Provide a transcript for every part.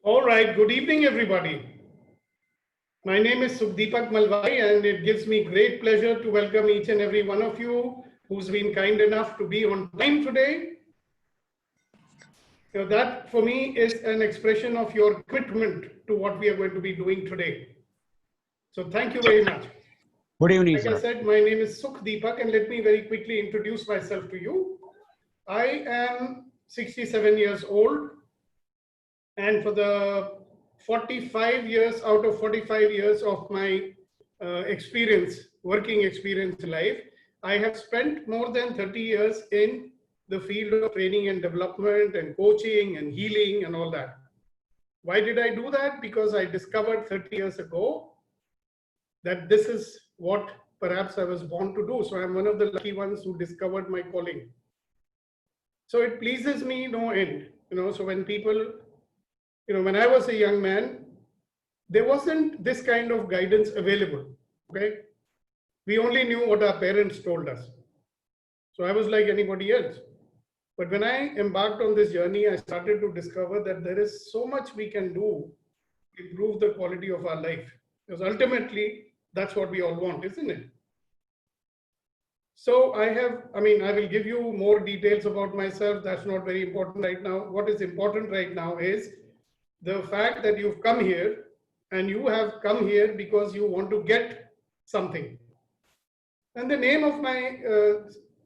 All right, good evening, everybody. My name is Sukhdeepak Malwai, and it gives me great pleasure to welcome each and every one of you who's been kind enough to be on time today. That for me is an expression of your commitment to what we are going to be doing today. So thank you very much. Good evening, Like I said, my name is Sukhdeepak, and let me very quickly introduce myself to you. I am 67 years old, and for the 45 years out of 45 years of my working experience in life, I have spent more than 30 years in the field of training and development and coaching and healing and all that. Why did I do that? Because I discovered 30 years ago that this is what perhaps I was born to do. So I'm one of the lucky ones who discovered my calling. So it pleases me no end. So when people, when I was a young man, there wasn't this kind of guidance available. Okay. We only knew what our parents told us. So I was like anybody else. But when I embarked on this journey, I started to discover that there is so much we can do to improve the quality of our life. Because ultimately, that's what we all want, isn't it? So I will give you more details about myself. That's not very important right now. What is important right now is the fact that you've come here, and you have come here because you want to get something. And the name of my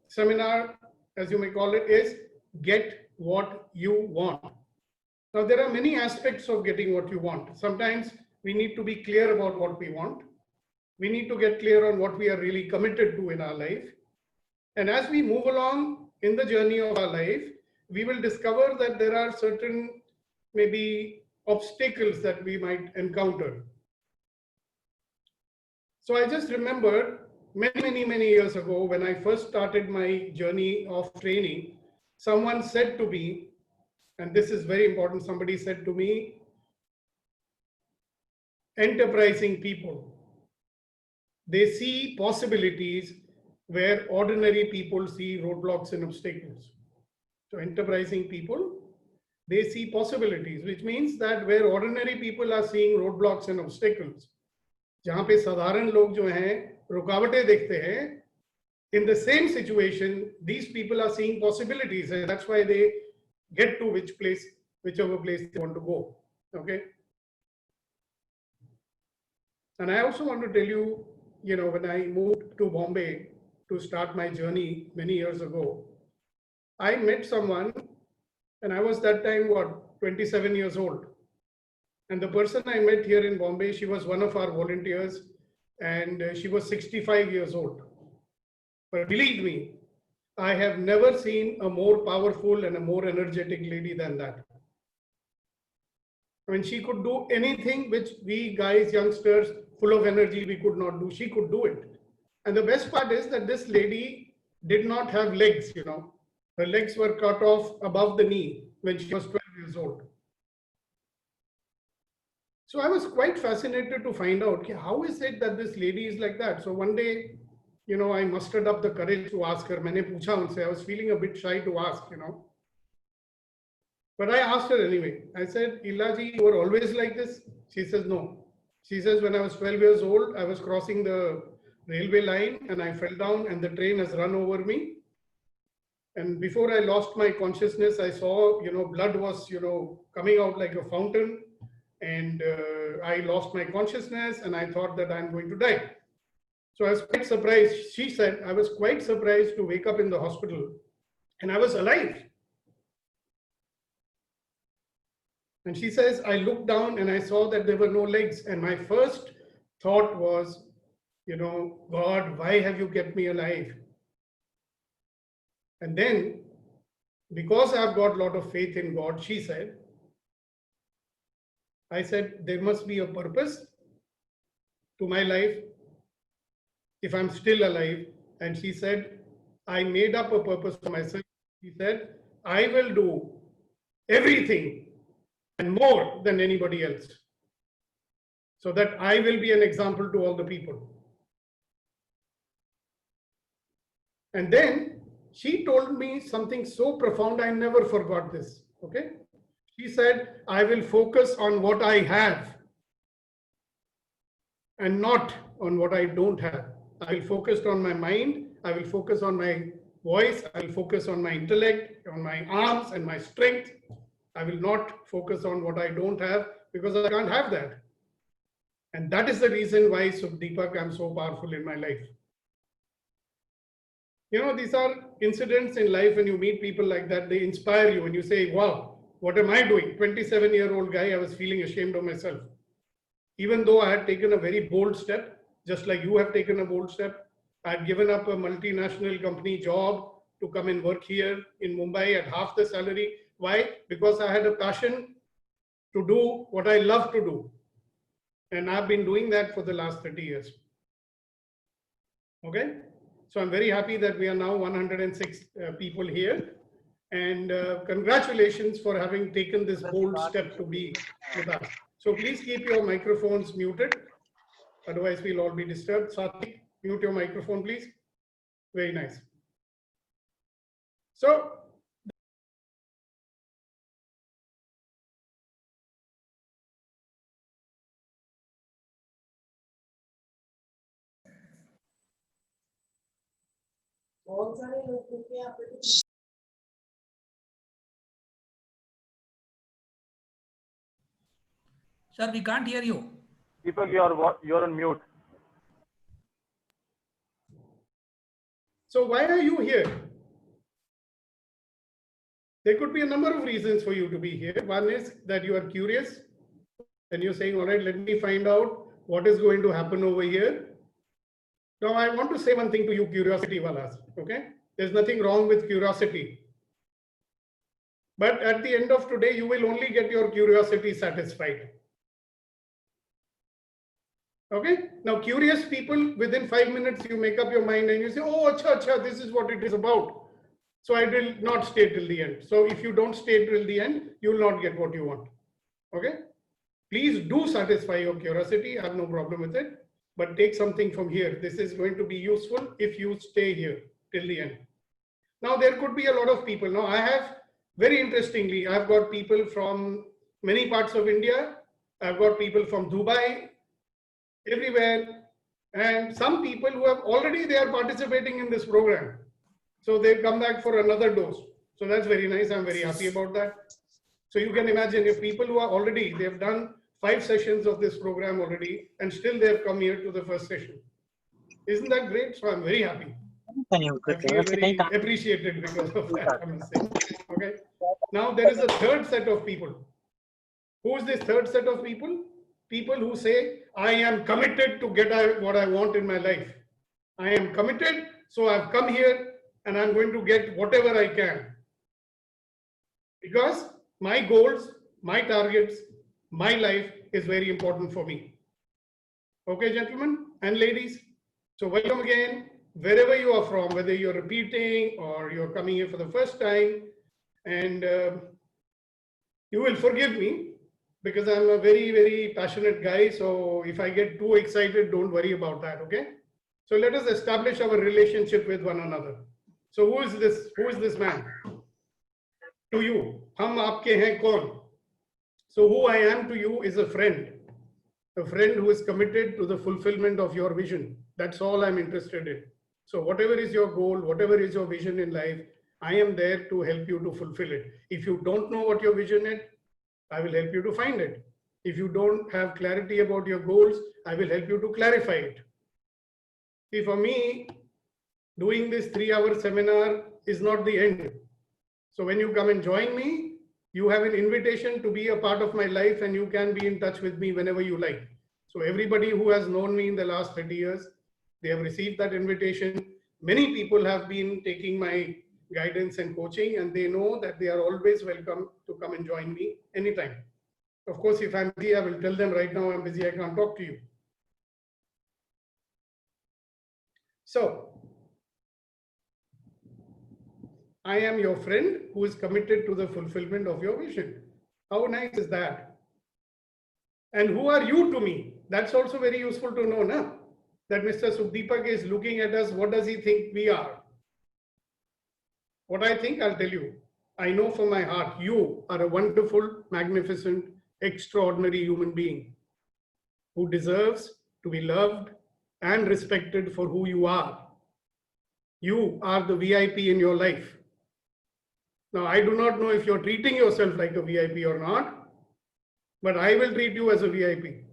seminar, as you may call it, is Get What You Want. Now, there are many aspects of getting what you want. Sometimes we need to be clear about what we want. We need to get clear on what we are really committed to in our life. And as we move along in the journey of our life, we will discover that there are certain maybe obstacles that we might encounter. So I just remember many years ago, when I first started my journey of training, someone said to me, and this is very important, somebody said to me, enterprising people, they see possibilities where ordinary people see roadblocks and obstacles. So enterprising people, they see possibilities, which means that where ordinary people are seeing roadblocks and obstacles, जहाँ पे साधारण लोग जो हैं रुकावटें देखते हैं, in the same situation, these people are seeing possibilities, and that's why they get to whichever place they want to go. Okay. And I also want to tell you, when I moved to Bombay to start my journey many years ago, I met someone, and I was that time, 27 years old. And the person I met here in Bombay, she was one of our volunteers, and she was 65 years old. But believe me, I have never seen a more powerful and a more energetic lady than that. I mean, she could do anything which we guys, youngsters, full of energy, we could not do. She could do it. And the best part is that this lady did not have legs, Her legs were cut off above the knee when she was 12 years old. So I was quite fascinated to find out, how is it that this lady is like that? So one day, I mustered up the courage to ask her. मैंने पूछा उनसे. I was feeling a bit shy to ask, But I asked her anyway. I said, Ilaji, you were always like this? She says, no. She says, when I was 12 years old, I was crossing the railway line and I fell down and the train has run over me. And before I lost my consciousness, I saw, blood was, coming out like a fountain. And I lost my consciousness and I thought that I'm going to die. So I was quite surprised. She said, I was quite surprised to wake up in the hospital and I was alive. And she says, I looked down and I saw that there were no legs. And my first thought was, God, why have you kept me alive? And then, because I've got a lot of faith in God, she said, I said, there must be a purpose to my life if I'm still alive. And she said, I made up a purpose for myself. She said, I will do everything and more than anybody else, so that I will be an example to all the people. And then she told me something so profound, I never forgot this. Okay. She said, I will focus on what I have and not on what I don't have. I will focus on my mind. I will focus on my voice. I will focus on my intellect, on my arms and my strength. I will not focus on what I don't have because I can't have that. And that is the reason why, Subdeepak, I'm so powerful in my life. You know, these are incidents in life when you meet people like that, they inspire you and you say, wow, what am I doing? 27-year-old guy, I was feeling ashamed of myself. Even though I had taken a very bold step, just like you have taken a bold step, I had given up a multinational company job to come and work here in Mumbai at half the salary. Why? Because I had a passion to do what I love to do. And I've been doing that for the last 30 years. Okay? So I'm very happy that we are now 106 people here. And congratulations for having taken this bold step to be with us. So please keep your microphones muted. Otherwise, we'll all be disturbed. Sathi, mute your microphone, please. Very nice. So, Sir, we can't hear you. Deepak, you're on mute. So why are you here? There could be a number of reasons for you to be here. One is that you are curious and you're saying, all right, let me find out what is going to happen over here. Now, I want to say one thing to you, curiosity walas, okay? There's nothing wrong with curiosity. But at the end of today, you will only get your curiosity satisfied. Okay? Now, curious people, within 5 minutes, you make up your mind and you say, oh, acha, this is what it is about. So I will not stay till the end. So if you don't stay till the end, you will not get what you want. Okay? Please do satisfy your curiosity. I have no problem with it. But take something from here. This is going to be useful if you stay here till the end. Now, there could be a lot of people. Now, I have, very interestingly, I've got people from many parts of India. I've got people from Dubai, everywhere. And some people who have already, they are participating in this program. So they've come back for another dose. So that's very nice. I'm very happy about that. So you can imagine if people who are already, they've done 5 sessions of this program already, and still they've come here to the first session. Isn't that great? So I'm very happy. I feel very appreciated because of that, I must say. Okay. Now there is a third set of people. Who is this third set of people? People who say, I am committed to get what I want in my life. I am committed, so I've come here and I'm going to get whatever I can. Because my goals, my targets, my life is very important for me. Okay, gentlemen and ladies. So welcome again, wherever you are from, whether you're repeating or you're coming here for the first time. And you will forgive me because I'm a very, very passionate guy. So if I get too excited, don't worry about that, okay? So let us establish our relationship with one another. So who is this man? To you, hum aapke hain kaun? So who I am to you is a friend who is committed to the fulfillment of your vision. That's all I'm interested in. So whatever is your goal, whatever is your vision in life, I am there to help you to fulfill it. If you don't know what your vision is, I will help you to find it. If you don't have clarity about your goals, I will help you to clarify it. See, for me, doing this 3-hour seminar is not the end. So when you come and join me, you have an invitation to be a part of my life and you can be in touch with me whenever you like. So everybody who has known me in the last 30 years, they have received that invitation. Many people have been taking my guidance and coaching and they know that they are always welcome to come and join me anytime. Of course, if I'm busy, I will tell them right now I'm busy, I can't talk to you. So, I am your friend who is committed to the fulfillment of your vision. How nice is that? And who are you to me? That's also very useful to know, na? That Mr. Subdeepak is looking at us. What does he think we are? What I think, I'll tell you. I know from my heart, you are a wonderful, magnificent, extraordinary human being who deserves to be loved and respected for who you are. You are the VIP in your life. Now, I do not know if you're treating yourself like a VIP or not, but I will treat you as a VIP.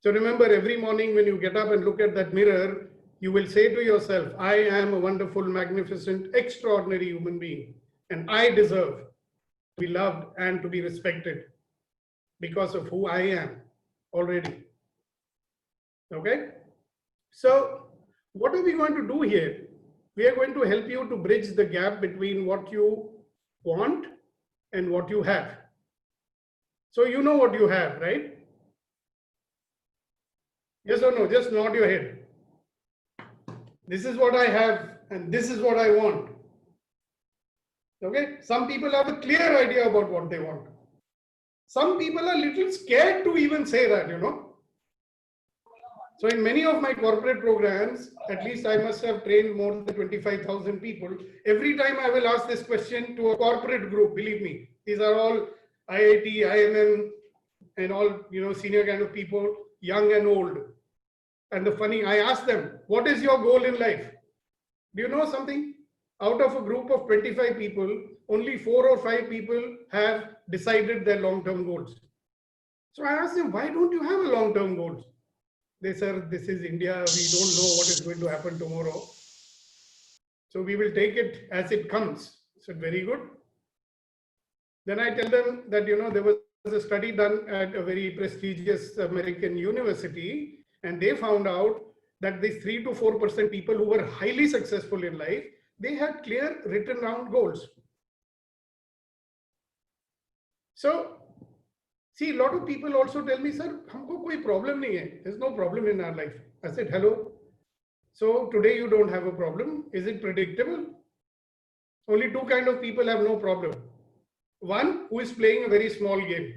So remember, every morning when you get up and look at that mirror, you will say to yourself, I am a wonderful, magnificent, extraordinary human being, and I deserve to be loved and to be respected because of who I am already. Okay? So what are we going to do here? We are going to help you to bridge the gap between what you want and what you have. So you know what you have, right? Yes or no? Just nod your head. This is what I have and this is what I want. Okay? Some people have a clear idea about what they want. Some people are a little scared to even say that, you know. So in many of my corporate programs, at least I must have trained more than 25,000 people. Every time I will ask this question to a corporate group, believe me, these are all IIT, IMM, and all, you know, senior kind of people, young and old. And the funny, I ask them, what is your goal in life? Do you know something? Out of a group of 25 people, only 4 or 5 people have decided their long-term goals. So I asked them, why don't you have a long-term goals? They said, this is India. We don't know what is going to happen tomorrow. So we will take it as it comes. I said, very good. Then I tell them that, you know, there was a study done at a very prestigious American university, and they found out that these 3 to 4% people who were highly successful in life, they had clear written down goals. So, see, a lot of people also tell me, sir, humko koi problem nahi hai. There's no problem in our life. I said, hello. So today you don't have a problem. Is it predictable? Only 2 kind of people have no problem. One who is playing a very small game.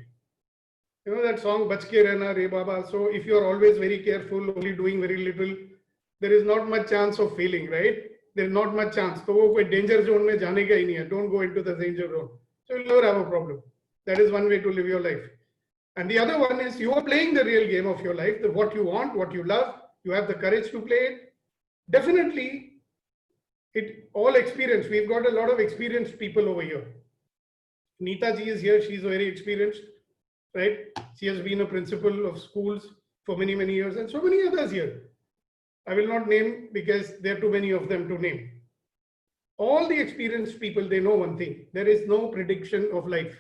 You know that song, Bach ke rehna re baba. So if you are always very careful, only doing very little, there is not much chance of failing, right? There is not much chance. So wo koi danger zone mein jaane ka hi nahi hai. Don't go into the danger zone. So you'll never have a problem. That is one way to live your life. And the other one is you are playing the real game of your life, what you want, what you love, you have the courage to play it. Definitely, it all experience. We've got a lot of experienced people over here. Neeta ji is here, she's very experienced, right? She has been a principal of schools for many, many years, and so many others here. I will not name because there are too many of them to name. All the experienced people, they know one thing. There is no prediction of life.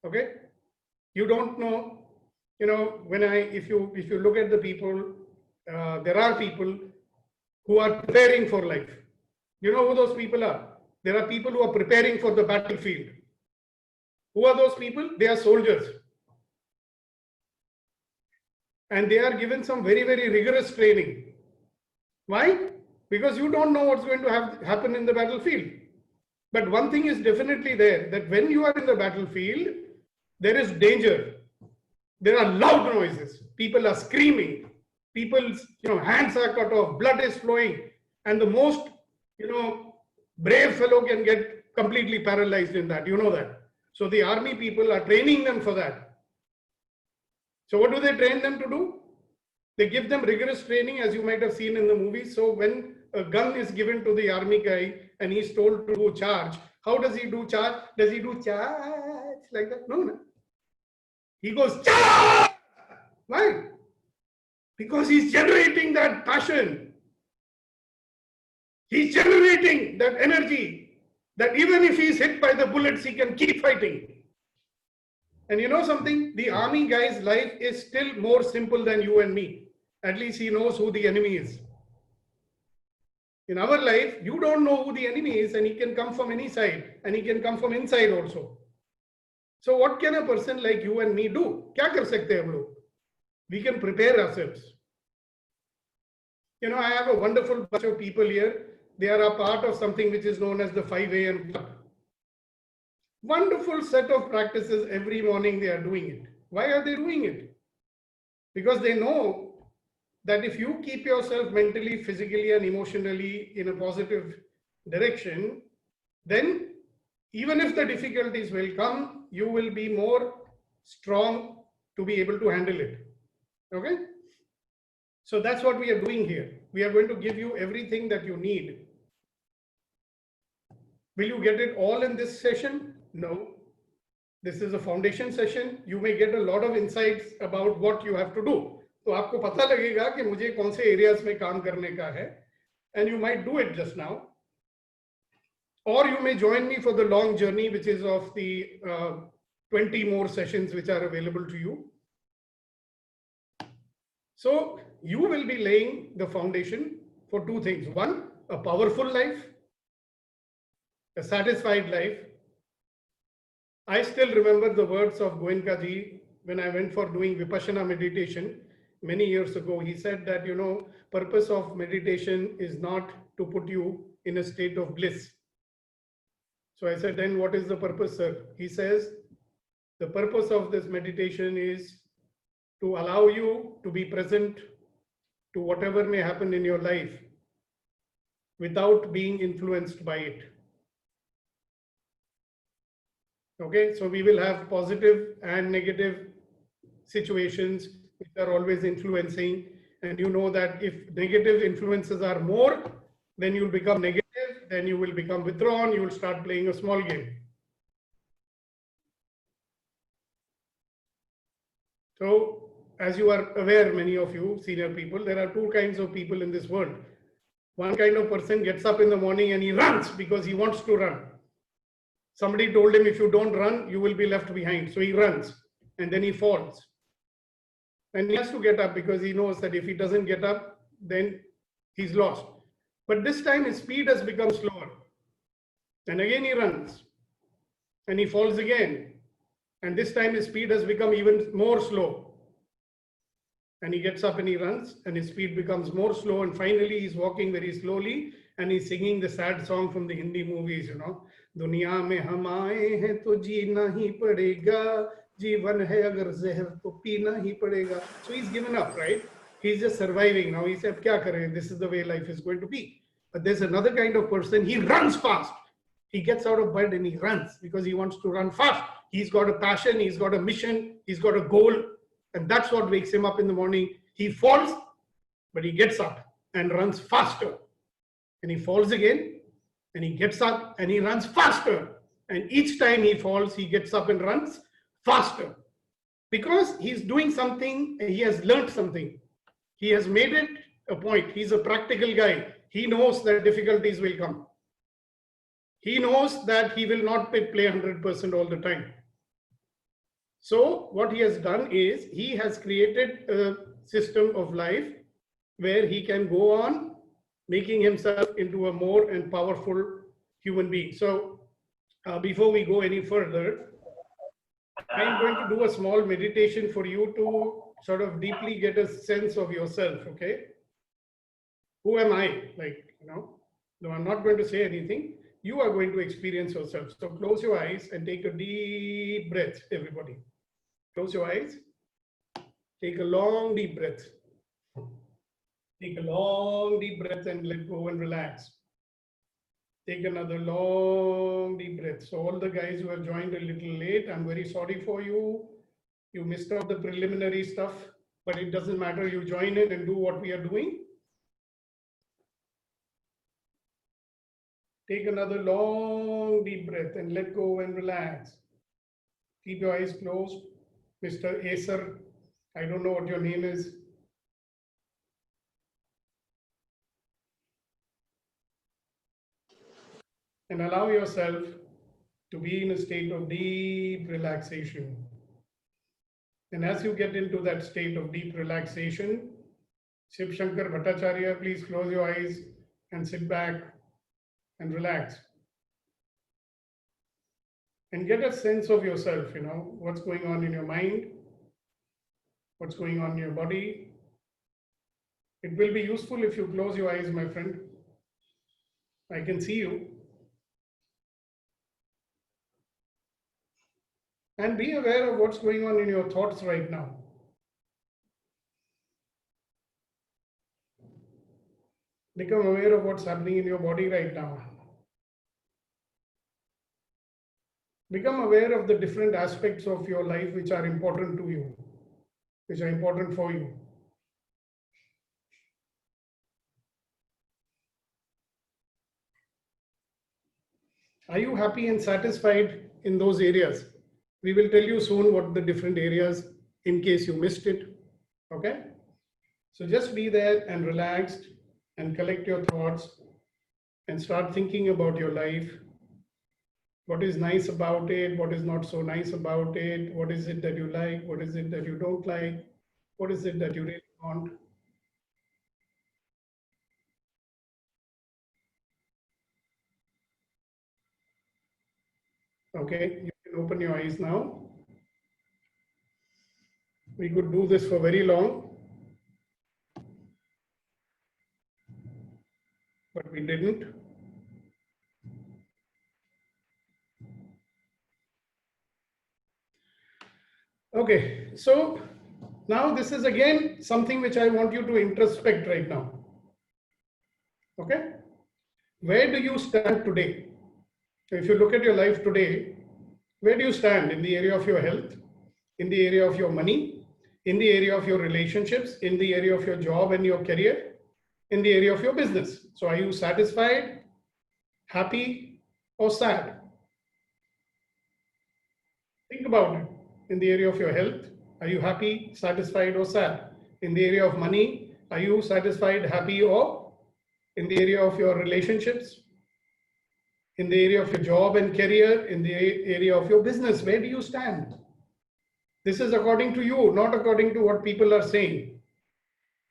Okay? You don't know, you know, if you look at the people, there are people who are preparing for life. You know who those people are? There are people who are preparing for the battlefield. Who are those people? They are soldiers. And they are given some very, very rigorous training. Why? Because you don't know what's going to happen in the battlefield. But one thing is definitely there, that when you are in the battlefield, there is danger. There are loud noises. People are screaming. People's, you know, hands are cut off. Blood is flowing. And the most, you know, brave fellow can get completely paralyzed in that. You know that. So the army people are training them for that. So what do they train them to do? They give them rigorous training, as you might have seen in the movie. So when a gun is given to the army guy and he's told to do charge, how does he do charge? Does he do charge like that? No, no. He goes, charge! Why? Because he's generating that passion. He's generating that energy that even if he's hit by the bullets, he can keep fighting. And you know something? The army guy's life is still more simple than you and me. At least he knows who the enemy is. In our life, you don't know who the enemy is, and he can come from any side, and he can come from inside also. So what can a person like you and me do? Kya kar sakte hai hum log? We can prepare ourselves. You know, I have a wonderful bunch of people here. They are a part of something which is known as the 5 a.m. club. Wonderful set of practices. Every morning they are doing it. Why are they doing it? Because they know that if you keep yourself mentally, physically, and emotionally in a positive, direction, then even if the difficulties will come, you will be more strong to be able to handle it. Okay? So that's what we are doing here. We are going to give you everything that you need. Will you get it all in this session? No. This is a foundation session. You may get a lot of insights about what you have to do. तो आपको पता लगेगा कि मुझे कौन से areas में काम करने का है, and you might do it just now. Or you may join me for the long journey, which is of the 20 more sessions which are available to you. So you will be laying the foundation for two things. One, a powerful life, a satisfied life. I still remember the words of Goenka ji when I went for doing Vipassana meditation many years ago. He said that, you know, purpose of meditation is not to put you in a state of bliss. So I said, then what is the purpose, sir? He says, the purpose of this meditation is to allow you to be present to whatever may happen in your life without being influenced by it. Okay, so we will have positive and negative situations which are always influencing. And you know that if negative influences are more, then you'll become negative, then you will become withdrawn, you will start playing a small game. So, as you are aware, many of you senior people, there are two kinds of people in this world. One kind of person gets up in the morning and he runs because he wants to run. Somebody told him, if you don't run, you will be left behind. So he runs and then he falls. And he has to get up because he knows that if he doesn't get up, then he's lost. But this time his speed has become slower. And again he runs and he falls again. And this time his speed has become even more slow. And he gets up and he runs and his speed becomes more slow. And finally he's walking very slowly and he's singing the sad song from the Hindi movies, you know. दुनिया में हम आए हैं तो जीना ही पड़ेगा, जीवन है अगर जहर तो पीना ही पड़ेगा. So he's given up, right? He's just surviving now. He said, क्या करें? This is the way life is going to be. But there's another kind of person, he runs fast. He gets out of bed and he runs because he wants to run fast. He's got a passion, he's got a mission, he's got a goal. And that's what wakes him up in the morning. He falls, but he gets up and runs faster. And he falls again. And he gets up and he runs faster. And each time he falls, he gets up and runs faster. Because he's doing something, he has learned something. He has made it a point. He's a practical guy. He knows that difficulties will come. He knows that he will not play 100% all the time. So what he has done is he has created a system of life where he can go on making himself into a more and powerful human being. So before we go any further, I'm going to do a small meditation for you to sort of deeply get a sense of yourself, okay? Who am I? Like, you know, no, I'm not going to say anything. You are going to experience yourself. So close your eyes and take a deep breath, everybody. Close your eyes. Take a long, deep breath. Take a long, deep breath and let go and relax. Take another long, deep breath. So all the guys who have joined a little late, I'm very sorry for you. You missed out the preliminary stuff, but it doesn't matter. You join in and do what we are doing. Take another long, deep breath and let go and relax. Keep your eyes closed. Mr. Acer, I don't know what your name is. And allow yourself to be in a state of deep relaxation. And as you get into that state of deep relaxation, Shiv Shankar Bhattacharya, please close your eyes and sit back and relax. And get a sense of yourself, you know, what's going on in your mind, what's going on in your body. It will be useful if you close your eyes, my friend. I can see you. And be aware of what's going on in your thoughts right now. Become aware of what's happening in your body right now. Become aware of the different aspects of your life which are important to you, which are important for you. Are you happy and satisfied in those areas? We will tell you soon what the different areas in case you missed it. Okay? So just be there and relaxed and collect your thoughts and start thinking about your life. What is nice about it? What is not so nice about it? What is it that you like? What is it that you don't like? What is it that you really want? Okay, you can open your eyes now. We could do this for very long, but we didn't. Okay, so now this is again something which I want you to introspect right now. Okay, where do you stand today? If you look at your life today, where do you stand in the area of your health, in the area of your money, in the area of your relationships, in the area of your job and your career, in the area of your business? So are you satisfied, happy, or sad? Think about it. In the area of your health, are you happy, satisfied, or sad? In the area of money, are you satisfied, happy, or in the area of your relationships, in the area of your job and career, in the area of your business? Where do you stand? This is according to you, not according to what people are saying.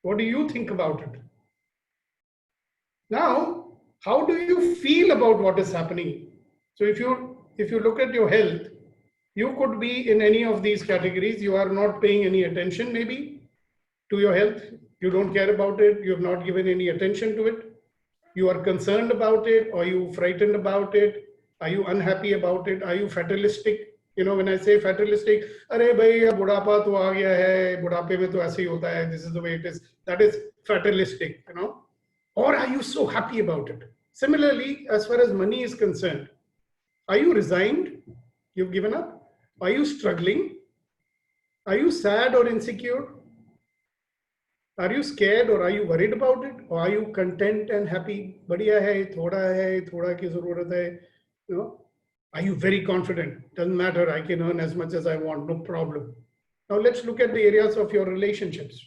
What do you think about it? Now, how do you feel about what is happening? So if you look at your health, you could be in any of these categories. You are not paying any attention maybe to your health. You don't care about it. You have not given any attention to it. You are concerned about it. Are you frightened about it? Are you unhappy about it? Are you fatalistic? You know, when I say fatalistic, अरे भाई बुढ़ापा तो आ गया है, बुढ़ापे में तो ऐसे ही होता है, this is the way it is. That is fatalistic, you know. Or are you so happy about it? Similarly, as far as money is concerned, are you resigned? You've given up? Are you struggling? Are you sad or insecure? Are you scared or are you worried about it? Or are you content and happy? बढ़िया है, थोड़ा की ज़रूरत है, you know? Are you very confident? Doesn't matter, I can earn as much as I want, no problem. Now let's look at the areas of your relationships.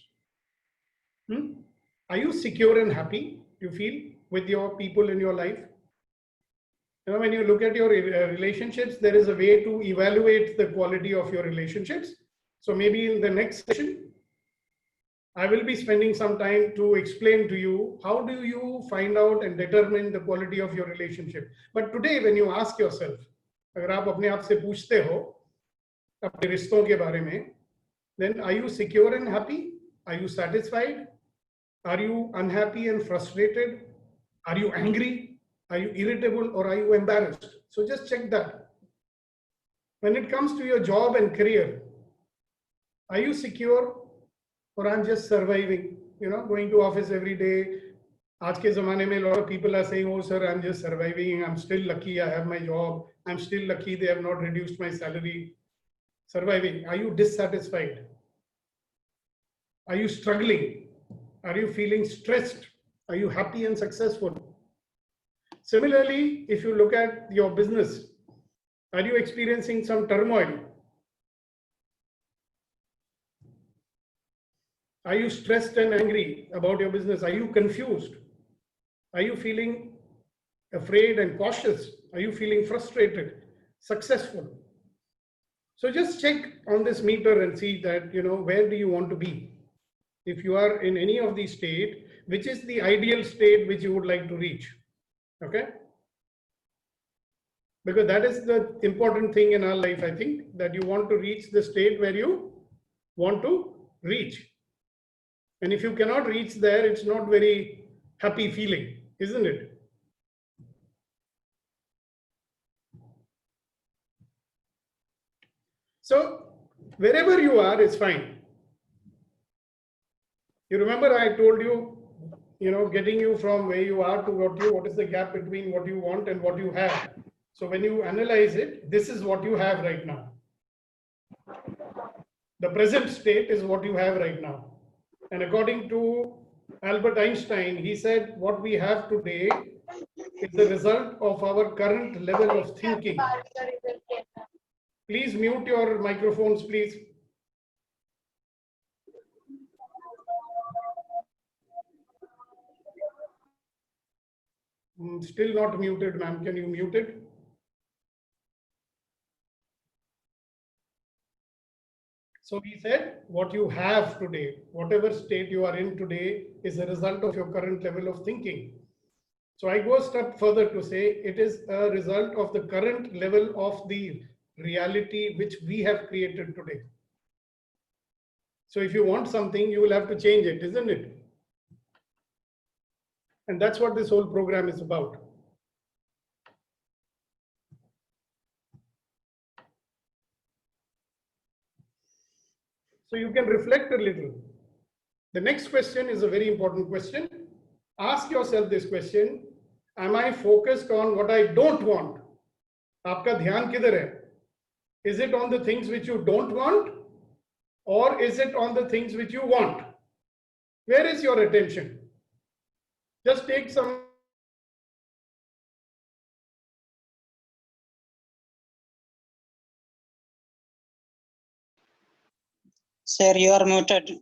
Are you secure and happy, you feel, with your people in your life? You know, when you look at your relationships, there is a way to evaluate the quality of your relationships. So maybe in the next session, I will be spending some time to explain to you how do you find out and determine the quality of your relationship. But today, when you ask yourself, अगर आप अपने आप से पूछते हो अपने रिश्तों के बारे में, then are you secure and happy? Are you satisfied? Are you unhappy and frustrated? Are you angry? Are you irritable or are you embarrassed? So just check that. When it comes to your job and career, are you secure or I'm just surviving? You know, going to office every day. आज के ज़माने में a lot of people are saying, oh sir, I'm just surviving. I'm still lucky I have my job. I'm still lucky they have not reduced my salary. Surviving. Are you dissatisfied? Are you struggling? Are you feeling stressed? Are you happy and successful? Similarly, if you look at your business, are you experiencing some turmoil? Are you stressed and angry about your business? Are you confused? Are you feeling afraid and cautious? Are you feeling frustrated, successful? So just check on this meter and see that, you know, where do you want to be? If you are in any of these state, which is the ideal state which you would like to reach? Okay? Because that is the important thing in our life, I think, that you want to reach the state where you want to reach. And if you cannot reach there, it's not very happy feeling, isn't it? So wherever you are, it's fine. You remember I told you, you know, getting you from where you are to what is the gap between what you want and what you have. So when you analyze it, this is what you have right now. The present state is what you have right now. And according to Albert Einstein, he said what we have today is the result of our current level of thinking. Please mute your microphones, please. Still not muted, ma'am. Can you mute it? So he said, what you have today, whatever state you are in today, is a result of your current level of thinking. So I go a step further to say it is a result of the current level of the reality which we have created today. So if you want something, you will have to change it, isn't it? And that's what this whole program is about. So you can reflect a little. The next question is a very important question. Ask yourself this question. Am I focused on what I don't want? Aapka dhyan kidhar hai? Is it on the things which you don't want? Or is it on the things which you want? Where is your attention? Just take some. Sir, you are muted.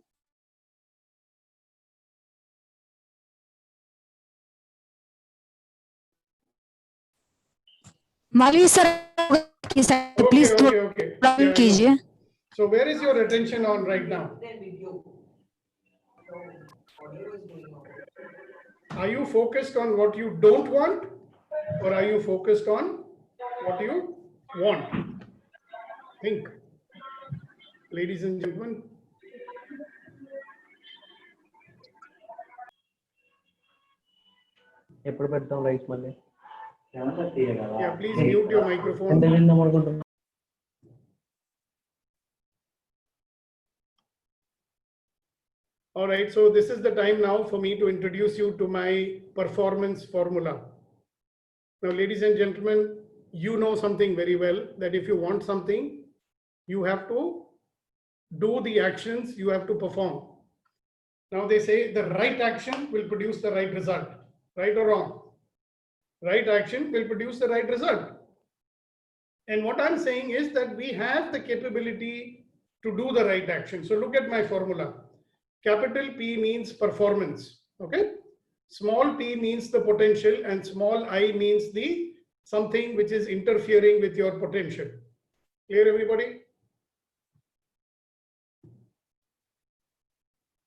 Malviya sir please Okay. कीजिए. So where is your attention on right now? Are you focused on what you don't want, or are you focused on what you want? Think, ladies and gentlemen. ఎప్పుడు పెడతాం rice మళ్ళీ Yeah, please mute your microphone. All right, so this is the time now for me to introduce you to my performance formula. Now, ladies and gentlemen, you know something very well, that if you want something, you have to do the actions, you have to perform. Now they say the right action will produce the right result, right or wrong? Right action will produce the right result. And what I'm saying is that we have the capability to do the right action. So look at my formula. Capital P means performance, okay? Small p means the potential, and small I means the something which is interfering with your potential. Clear, everybody?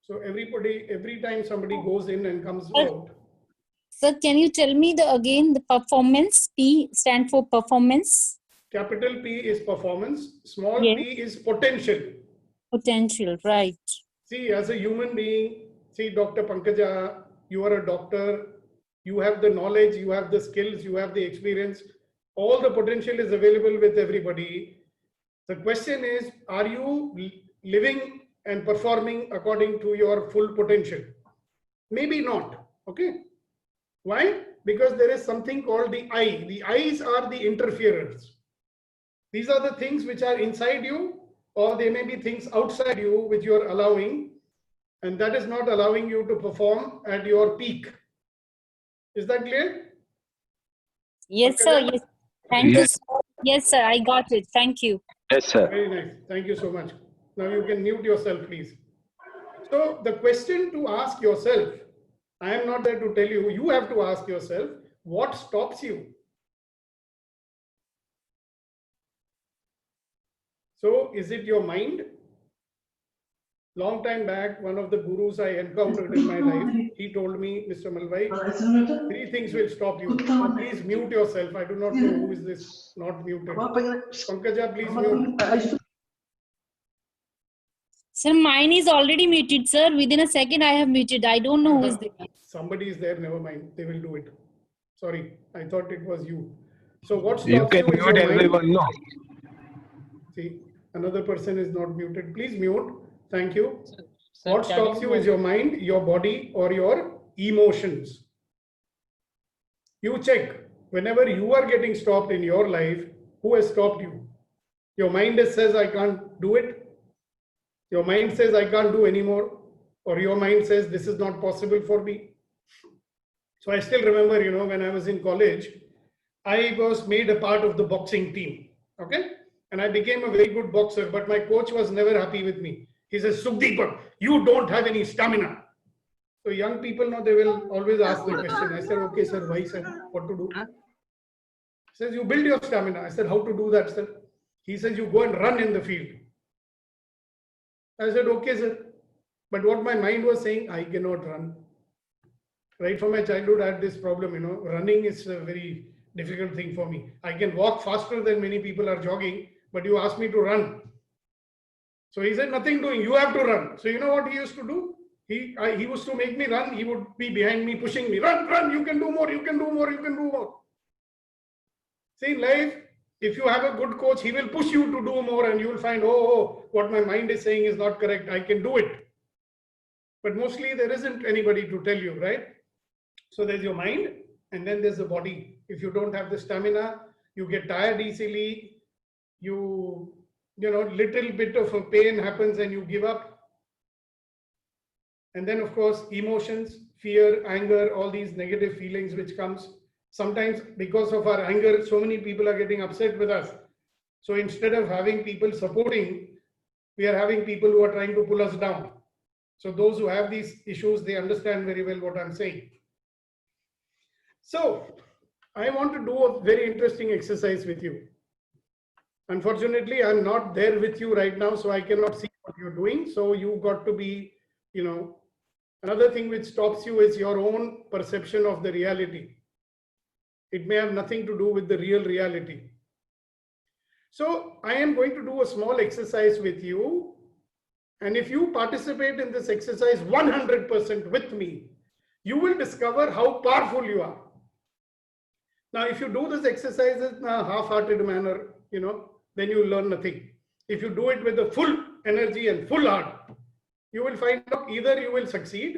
So everybody, every time somebody goes in and comes out. Sir, can you tell me again the performance? P stand for performance. Capital P is performance. Small Yes. p is potential. Potential, right? See, as a human being, see, Dr. Pankaja, you are a doctor. You have the knowledge, you have the skills, you have the experience. All the potential is available with everybody. The question is, are you living and performing according to your full potential? Maybe not. Okay. Why? Because there is something called the I. The I's are the interferers. These are the things which are inside you, or they may be things outside you which you are allowing, and that is not allowing you to perform at your peak. Is that clear? Yes, Okay, sir. then. Yes. Thank you, sir. Yes, sir. I got it. Thank you. Yes, sir. Very nice. Thank you so much. Now you can mute yourself, please. So the question to ask yourself, I am not there to tell you, you have to ask yourself, what stops you? So is it your mind? Long time back, one of the gurus I encountered in my life, he told me, Mr. Malvai, 3 things will stop you. Now, please mute yourself. I do not know who is this not muted. Pankaja, please mute. Sir, mine is already muted, sir. Within a second, I have muted. I don't know who is there. Somebody is there, never mind. They will do it. Sorry, I thought it was you. So what stops You can you is your mute mind. everyone, no? See, another person is not muted. Please mute. Thank you. Sir, What stops you is your mind, your body, or your emotions. You check. whenever you are getting stopped in your life, who has stopped you? Your mind says, I can't do it. Your mind says, I can't do anymore. Or your mind says, this is not possible for me. So I still remember, when I was in college, I was made a part of the boxing team. Okay. And I became a very good boxer, but my coach was never happy with me. He says, Sukhdeepak, you don't have any stamina. So young people now, they will always ask the question. I said, okay, sir, why, sir? What to do? He says, you build your stamina. I said, how to do that, sir? He says, you go and run in the field. I said, okay, sir. But what my mind was saying, I cannot run. Right from my childhood, I had this problem, running is a very difficult thing for me. I can walk faster than many people are jogging, but you ask me to run. So he said, nothing doing, you have to run. So you know what he used to do? He used to make me run. He would be behind me, pushing me, run, run, you can do more, you can do more, you can do more. See, in life, if you have a good coach, he will push you to do more and you will find, oh, what my mind is saying is not correct. I can do it. But mostly there isn't anybody to tell you, right? So there's your mind and then there's the body. If you don't have the stamina, you get tired easily. You little bit of a pain happens and you give up. And then of course, emotions, fear, anger, all these negative feelings which comes. Sometimes because of our anger, so many people are getting upset with us. So instead of having people supporting, we are having people who are trying to pull us down. So those who have these issues, they understand very well what I'm saying. So I want to do a very interesting exercise with you. Unfortunately, I'm not there with you right now, so I cannot see what you're doing. So you got to be, another thing which stops you is your own perception of the reality. It may have nothing to do with the real reality. So I am going to do a small exercise with you. And if you participate in this exercise 100% with me, you will discover how powerful you are. Now, if you do this exercise in a half-hearted manner, then you learn nothing. If you do it with a full energy and full heart, you will find out either you will succeed,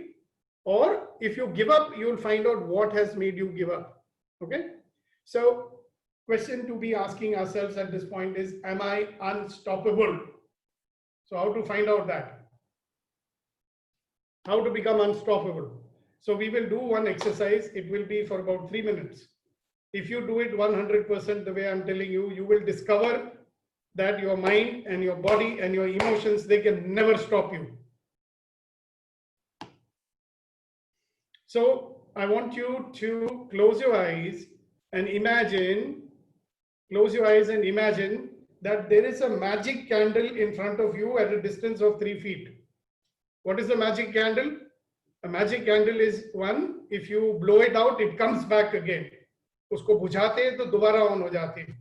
or if you give up, you will find out what has made you give up. Okay? So, question to be asking ourselves at this point is, am I unstoppable? So how to find out that? How to become unstoppable? So we will do one exercise. It will be for about 3 minutes. If you do it 100% the way I'm telling you, you will discover that your mind and your body and your emotions, they can never stop you. So I want you to close your eyes and imagine, that there is a magic candle in front of you at a distance of 3 feet. What is a magic candle? A magic candle is one, if you blow it out, it comes back again. Usko bujhate to dobara on ho jati.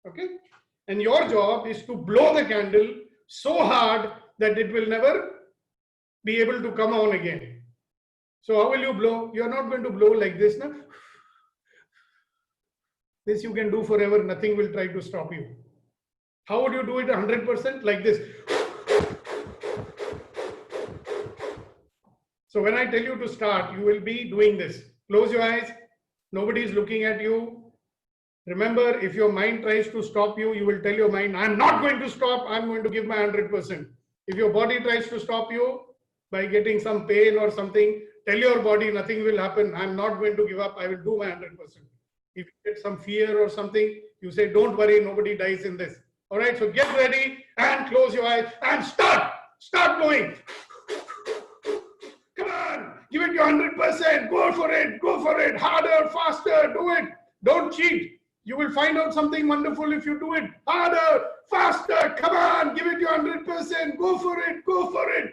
Okay? And your job is to blow the candle so hard that it will never be able to come on again. So how will you blow? You are not going to blow like this. No? This you can do forever. Nothing will try to stop you. How would you do it 100%? Like this. So when I tell you to start, you will be doing this. Close your eyes. Nobody is looking at you. Remember, if your mind tries to stop you, you will tell your mind, I'm not going to stop. I'm going to give my 100%. If your body tries to stop you by getting some pain or something, tell your body nothing will happen. I'm not going to give up. I will do my 100%. If you get some fear or something, you say, don't worry, nobody dies in this. All right, so get ready and close your eyes and start. Start going. Come on, give it your 100%. Go for it. Go for it. Harder, faster. Do it. Don't cheat. You will find out something wonderful if you do it. Harder, faster. Come on, give it your 100%. Go for it. Go for it.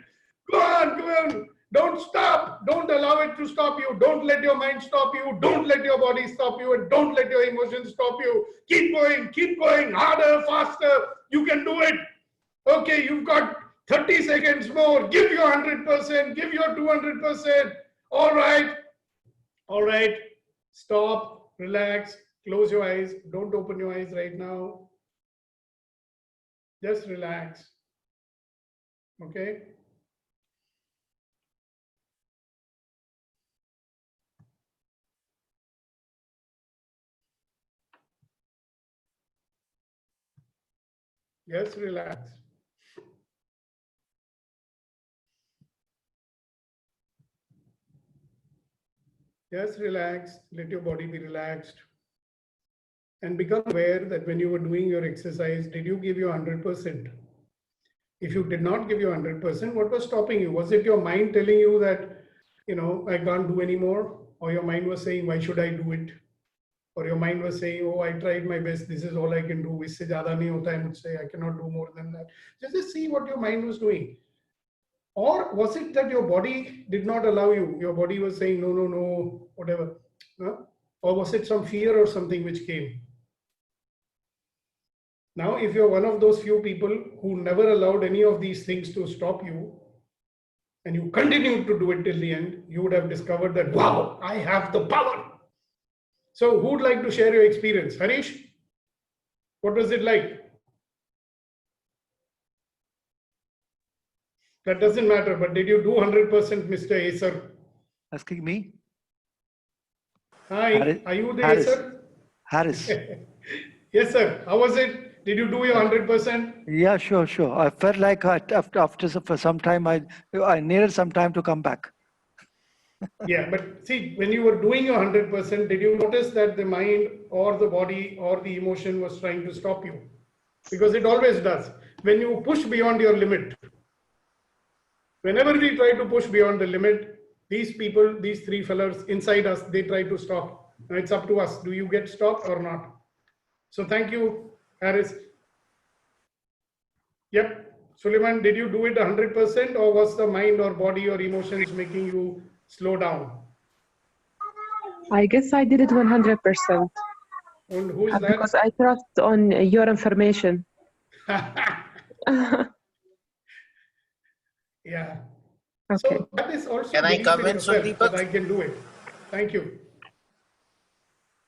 Go on, go on. Don't stop. Don't allow it to stop you. Don't let your mind stop you. Don't let your body stop you. And don't let your emotions stop you. Keep going. Keep going. Harder, faster. You can do it. Okay, you've got 30 seconds more. Give your 100%. Give your 200%. All right. All right. Stop. Relax. Close your eyes. Don't open your eyes right now. Just relax. Okay. Just relax. Just relax. Let your body be relaxed. And become aware that when you were doing your exercise, did you give your 100%? If you did not give your 100%, what was stopping you? Was it your mind telling you that, I can't do anymore? Or your mind was saying, why should I do it? Or your mind was saying, oh, I tried my best. This is all I can do. Isse zyada nahi hota hai mujhse. I cannot do more than that. Just see what your mind was doing. Or was it that your body did not allow you? Your body was saying, no, no, no, whatever. Huh? Or was it some fear or something which came? Now, if you're one of those few people who never allowed any of these things to stop you, and you continued to do it till the end, you would have discovered that, wow, I have the power. So who would like to share your experience? Harish, what was it like? That doesn't matter, but did you do 100%, Mr. Acer? Asking me? Hi, Harris. are you the Harris. Acer? Harris. Yes, sir. How was it? Did you do your 100%? Yeah, sure. I felt like for some time, I needed some time to come back. Yeah, but see, when you were doing your 100%, did you notice that the mind or the body or the emotion was trying to stop you? Because it always does. When you push beyond your limit, whenever we try to push beyond the limit, these people, these three fellas inside us, they try to stop. Now it's up to us. Do you get stopped or not? So thank you, Harris. Yep. Suleiman, did you do it 100% or was the mind or body or emotions making you slow down? I guess I did it 100%. And who is that? Because I trust on your information. Yeah. Okay. So that is also Can I belief come in, yourself Sudeepak? that I can do it. Thank you.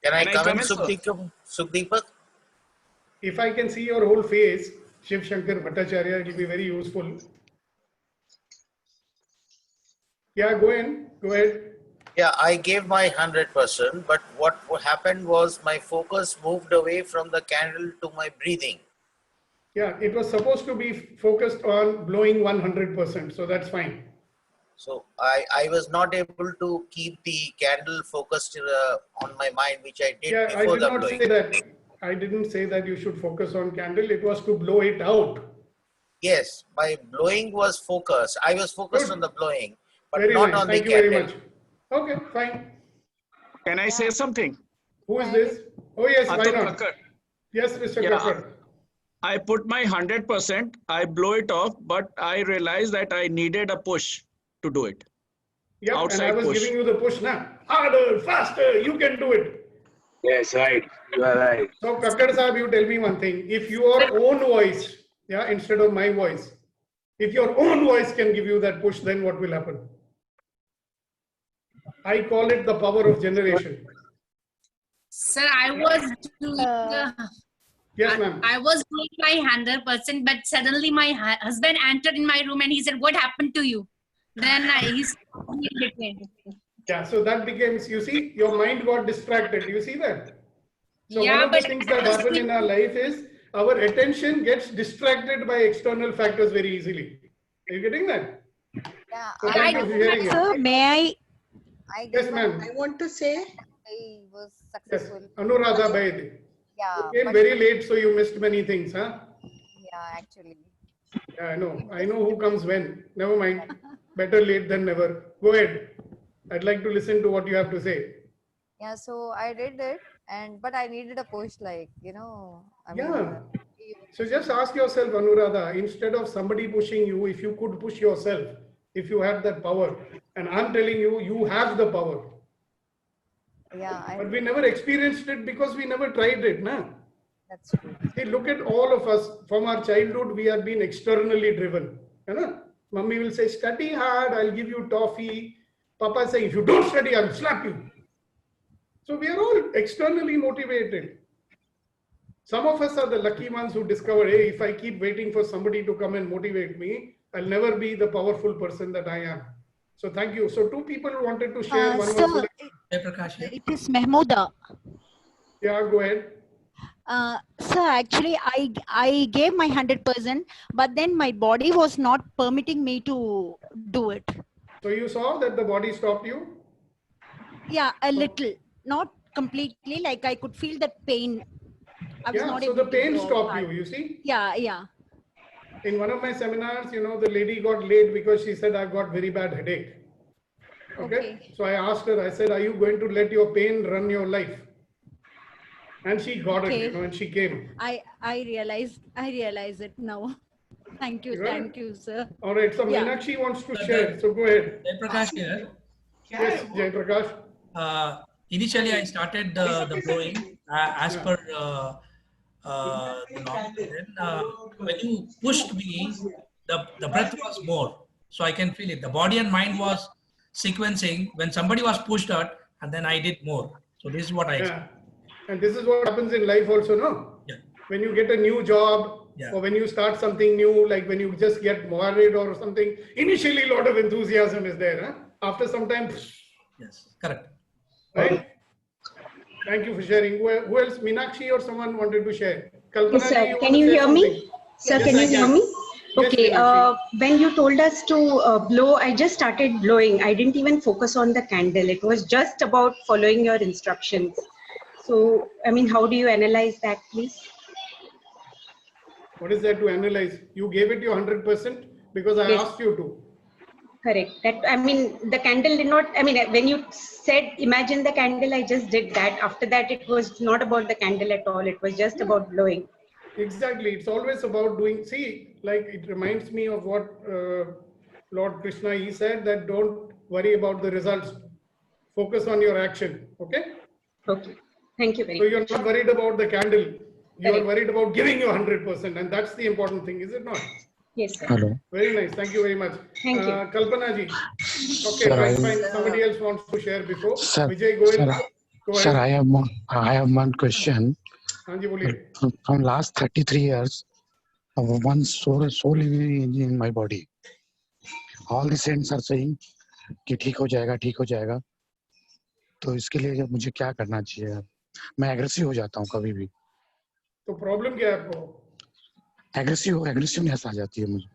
Can I come in, sir? Sudeepak? If I can see your whole face, Shiv Shankar Bhattacharya, it will be very useful. Yeah, go ahead. Yeah, I gave my 100%, but what happened was my focus moved away from the candle to my breathing. Yeah, it was supposed to be focused on blowing 100%, so that's fine. So I was not able to keep the candle focused on my mind, which I did Yeah, I before did the not blowing. say that. I didn't say that you should focus on candle. It was to blow it out. Yes, my blowing was focused. I was focused Good. on the blowing, but Very not nice. on Thank the you very candle. much. Okay, fine. Can I say something? Who is this? Oh yes, why Atul not? Kakkar. Yes, Mr. Yeah. Kakkar. I put my 100%, I blow it off, but I realized that I needed a push to do it. Yep, and I Outside was push. giving you the push now. Harder, faster, you can do it. Yes, right. You are right. So Kakkar Sahab, you tell me one thing. If your own voice, yeah, instead of my voice, if your own voice can give you that push, then what will happen? I call it the power of generation. Sir, I was doing Yes, ma'am. I was doing my 100%, but suddenly my husband entered in my room and he said, "What happened to you?" Then he's Yeah, so that becomes, you see, your mind got distracted. You see that? So Yeah, one of the but things I that was happen in our life is our attention gets distracted by external factors very easily. Are you getting that? Yeah, So thank you for sharing it. Sir, may Yes, ma'am. I want to say I was Yes, successful. Anuradha Baid. Yeah, You came very late, so you missed many things, huh? yeah, actually. Yeah, I know. I know who comes when. Never mind. Better late than never. Go ahead. I'd like to listen to what you have to say. Yeah, so I did it, but I needed a push, like, Yeah. So just ask yourself, Anuradha, instead of somebody pushing you, if you could push yourself, if you had that power, and I'm telling you, you have the power. Yeah, But we never experienced it because we never tried it, na? that's true. See, look at all of us. From our childhood, we have been externally driven. You know? Mummy will say, study hard, I'll give you toffee. Papa say, if you don't study, I'll slap you. So we are all externally motivated. Some of us are the lucky ones who discover, hey, if I keep waiting for somebody to come and motivate me, I'll never be the powerful person that I am. So thank you. So two people wanted to share. One was Jai Prakash here. it is Mahmooda. Yeah, go ahead. Sir, actually, I gave my 100%, but then my body was not permitting me to do it. So you saw that the body stopped you? Yeah, a little, not completely. Like I could feel the pain. I was Yeah, not so able the to pain go stopped outside. you see? Yeah. In one of my seminars, the lady got late because she said, I've got very bad headache. Okay. So I asked her, I said, are you going to let your pain run your life? And she got it, and she came. I realized it now. Thank you, sir. All right, so Yeah. Meenakshi wants to share, so go ahead. Prakash here. Yes, Jai Prakash. Initially, I started the blowing as per the norm. Then when you pushed me, the breath was more. So I can feel it. The body and mind was sequencing when somebody was pushed out, and then I did more. So this is what I Yeah. And this is what happens in life also, no? Yeah. When you get a new job, or when you start something new, like when you just get married or something, initially a lot of enthusiasm is there. Huh? After some time, Yes, correct. Right? Thank you for sharing. Who else? Meenakshi or someone wanted to share? Kalpana, Yes, sir. you Can want to you say hear me? something? Sir, Yes, can I you hear me? Yes, Okay. Meenakshi. When you told us to blow, I just started blowing. I didn't even focus on the candle. It was just about following your instructions. So, I mean, how do you analyze that, please? What is there to analyze? You gave it your 100% because I asked you to. Correct. That, I mean, the candle did not, I mean, when you said imagine the candle, I just did that. After that, it was not about the candle at all. It was just about blowing. Exactly. It's always about doing. See, like it reminds me of what Lord Krishna, he said that don't worry about the results. Focus on your action. Okay? Okay. Thank you very So much. you're not worried about the candle. You are worried about giving you 100%. And that's the important thing, is it not? Yes, sir. Hello. Very nice. Thank you very much. Thank you. Kalpana ji. Okay, Sir, fine. Somebody else wants to share before. Sir, Vijay, go ahead. sir, I have one question. हाँ जी बोलिए. From last 33 years, one soul in my body. All the saints are saying कि ठीक हो जाएगा. तो इसके लिए मुझे क्या करना चाहिए? मैं एग्रेसिव हो जाता हूँ कभी भी. तो प्रॉब्लम क्या है आपको? एग्रेसिवनेस आ जाती है मुझे.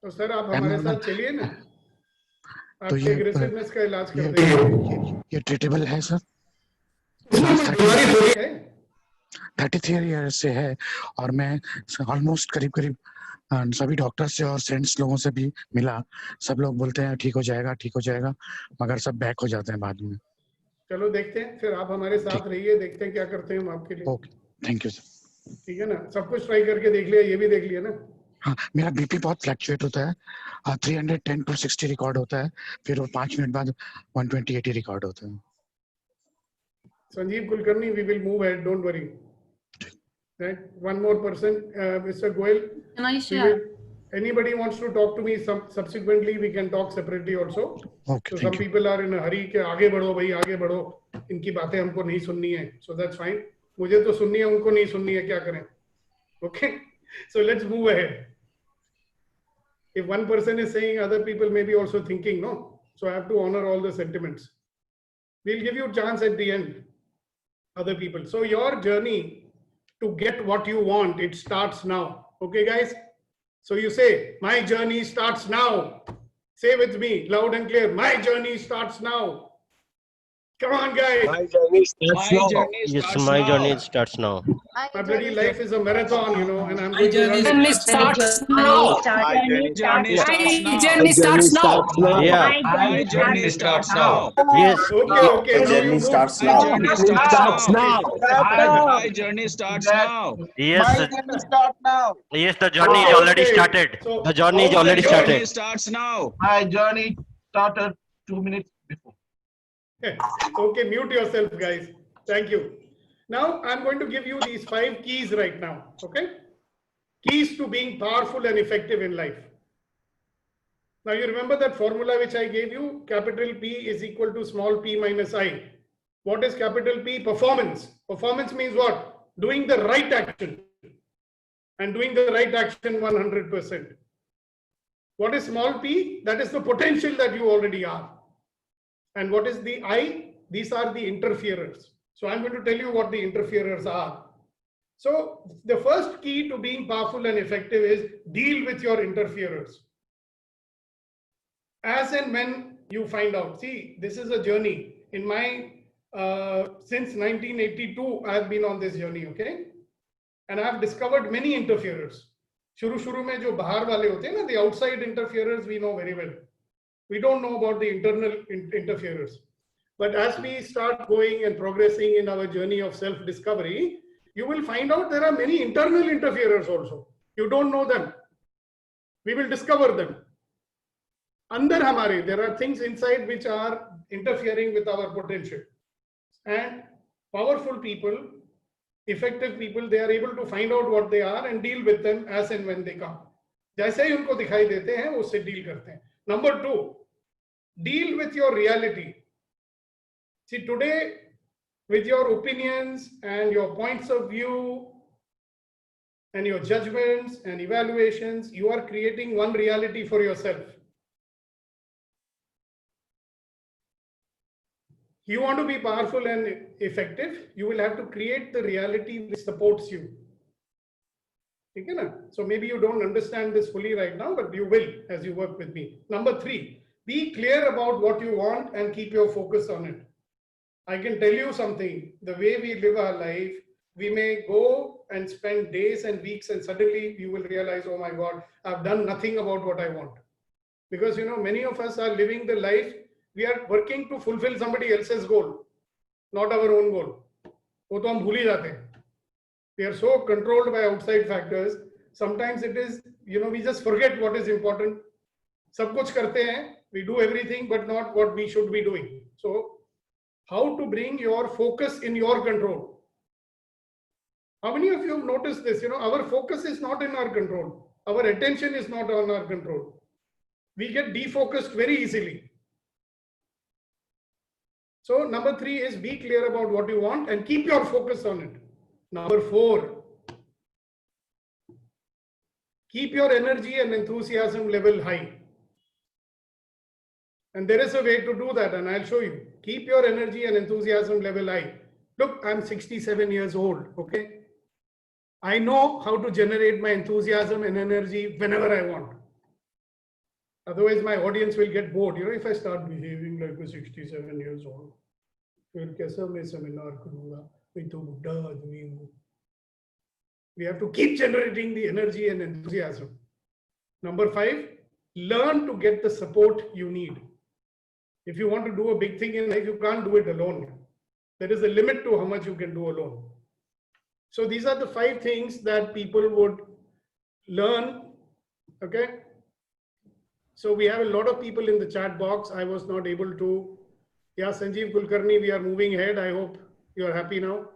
तो सर आप हमारे साथ चलिए ना. तो आपके एग्रेसिवनेस का इलाज कर देंगे. ये ट्रीटेबल है सर? 33 ईयर से है और मैं ऑलमोस्ट करीब सभी डॉक्टर से और सेंट्स लोगों से भी मिला. सब लोग बोलते हैं ठीक हो जाएगा, मगर सब बैक हो जाते हैं बाद में. चलो देखते हैं, फिर आप हमारे साथ रहिए, देखते हैं क्या करते हैं हम आपके लिए. Okay, thank you sir. ठीक है ना, सब कुछ ट्राई करके देख लिया, ये भी देख लिया ना. हाँ, मेरा बीपी बहुत फ्लक्चुएट होता है. 310/60 रिकॉर्ड होता है, फिर वो 5 मिनट बाद 120/80 रिकॉर्ड होता है. Sanjeev Kulkarni, we will move ahead, don't worry. Right, one more person, Mr. Goel. Can I share? Anybody wants to talk to me subsequently, we can talk separately also. Okay, so some people are in a hurry कि आगे बढ़ो भाई, आगे बढ़ो, इनकी बातें हमको नहीं सुननी है. So that's fine. मुझे तो सुननी है, उनको नहीं सुननी है, क्या करें? Okay, so let's move ahead. If one person is saying, other people may be also thinking, no? So I have to honor all the sentiments. We'll give you a chance at the end, other people. So your journey to get what you want, it starts now. Okay, guys? So you say, my journey starts now. Say with me, loud and clear, my journey starts now. Come on, guys. My journey starts now. Yes, my journey starts now. My bloody life is a marathon, you know, and I'm My going to run journey it. starts now. My journey starts now. Yeah. My journey starts now. Yes. Okay. So you move. starts now. My journey starts now. Yes. starts now. Yes, the journey is already Okay. started. So- The journey is My already journey started. starts now. My journey started 2 minutes before. Okay, mute yourself, guys. Thank you. Now, I'm going to give you these 5 keys right now. Okay? Keys to being powerful and effective in life. Now, you remember that formula which I gave you? Capital P is equal to small p minus I. What is capital P? Performance. Performance means what? Doing the right action. And doing the right action 100%. What is small p? That is the potential that you already are. And what is the I? These are the interferers. So I'm going to tell you what the interferers are. So the first key to being powerful and effective is deal with your interferers. As and when you find out, see, this is a journey. In my, since 1982, I have been on this journey, okay? And I have discovered many interferers. शुरू में जो बाहर वाले होते हैं ना, the outside interferers we know very well. We don't know about the internal interferers. But as we start going and progressing in our journey of self-discovery, you will find out there are many internal interferers also. You don't know them. We will discover them. Andar hamare, there are things inside which are interfering with our potential. And powerful people, effective people, they are able to find out what they are and deal with them as and when they come. जैसे ही उनको दिखाई देते हैं, उससे deal करते हैं. Number 2, deal with your reality. See, today, with your opinions and your points of view and your judgments and evaluations, you are creating one reality for yourself. You want to be powerful and effective, you will have to create the reality which supports you. Okay, na? So maybe you don't understand this fully right now, but you will as you work with me. Number 3, be clear about what you want and keep your focus on it. I can tell you something, the way we live our life, we may go and spend days and weeks and suddenly you will realize, oh my God, I've done nothing about what I want. Because you know, many of us are living the life, we are working to fulfill somebody else's goal, not our own goal. वो तो हम भूल ही जाते हैं. We are so controlled by outside factors. Sometimes it is, you know, we just forget what is important. सब कुछ करते हैं, we do everything, but not what we should be doing. So, how to bring your focus in your control? How many of you have noticed this? You know, our focus is not in our control. Our attention is not on our control. We get defocused very easily. So number 3 is be clear about what you want and keep your focus on it. Number 4, keep your energy and enthusiasm level high. And there is a way to do that, and I'll show you. Keep your energy and enthusiasm level high. Look, I'm 67 years old, okay? I know how to generate my enthusiasm and energy whenever I want. Otherwise, my audience will get bored. You know, if I start behaving like a 67 years old, फिर कैसा मैं seminar करूँगा? मैं तो बुढ़ा आदमी हूँ. We have to keep generating the energy and enthusiasm. Number 5, learn to get the support you need. If you want to do a big thing in life, you can't do it alone. There is a limit to how much you can do alone. So these are the 5 things that people would learn. Okay. So we have a lot of people in the chat box. I was not able to. Yeah, Sanjeev Kulkarni, we are moving ahead. I hope you are happy now.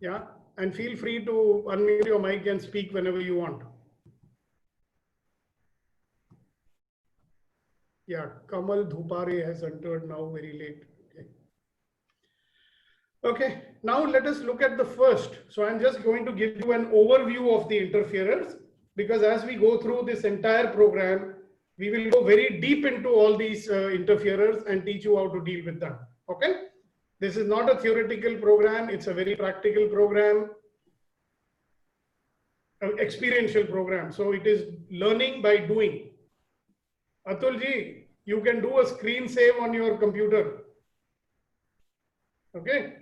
Yeah. And feel free to unmute your mic and speak whenever you want. Yeah, Kamal Dhupare has entered now very late. Okay, now let us look at the first. So I'm just going to give you an overview of the interferers, because as we go through this entire program, we will go very deep into all these interferers and teach you how to deal with them. Okay, this is not a theoretical program, it's a very practical program, an experiential program. So it is learning by doing. Atul ji, you can do a screen save on your computer. Okay.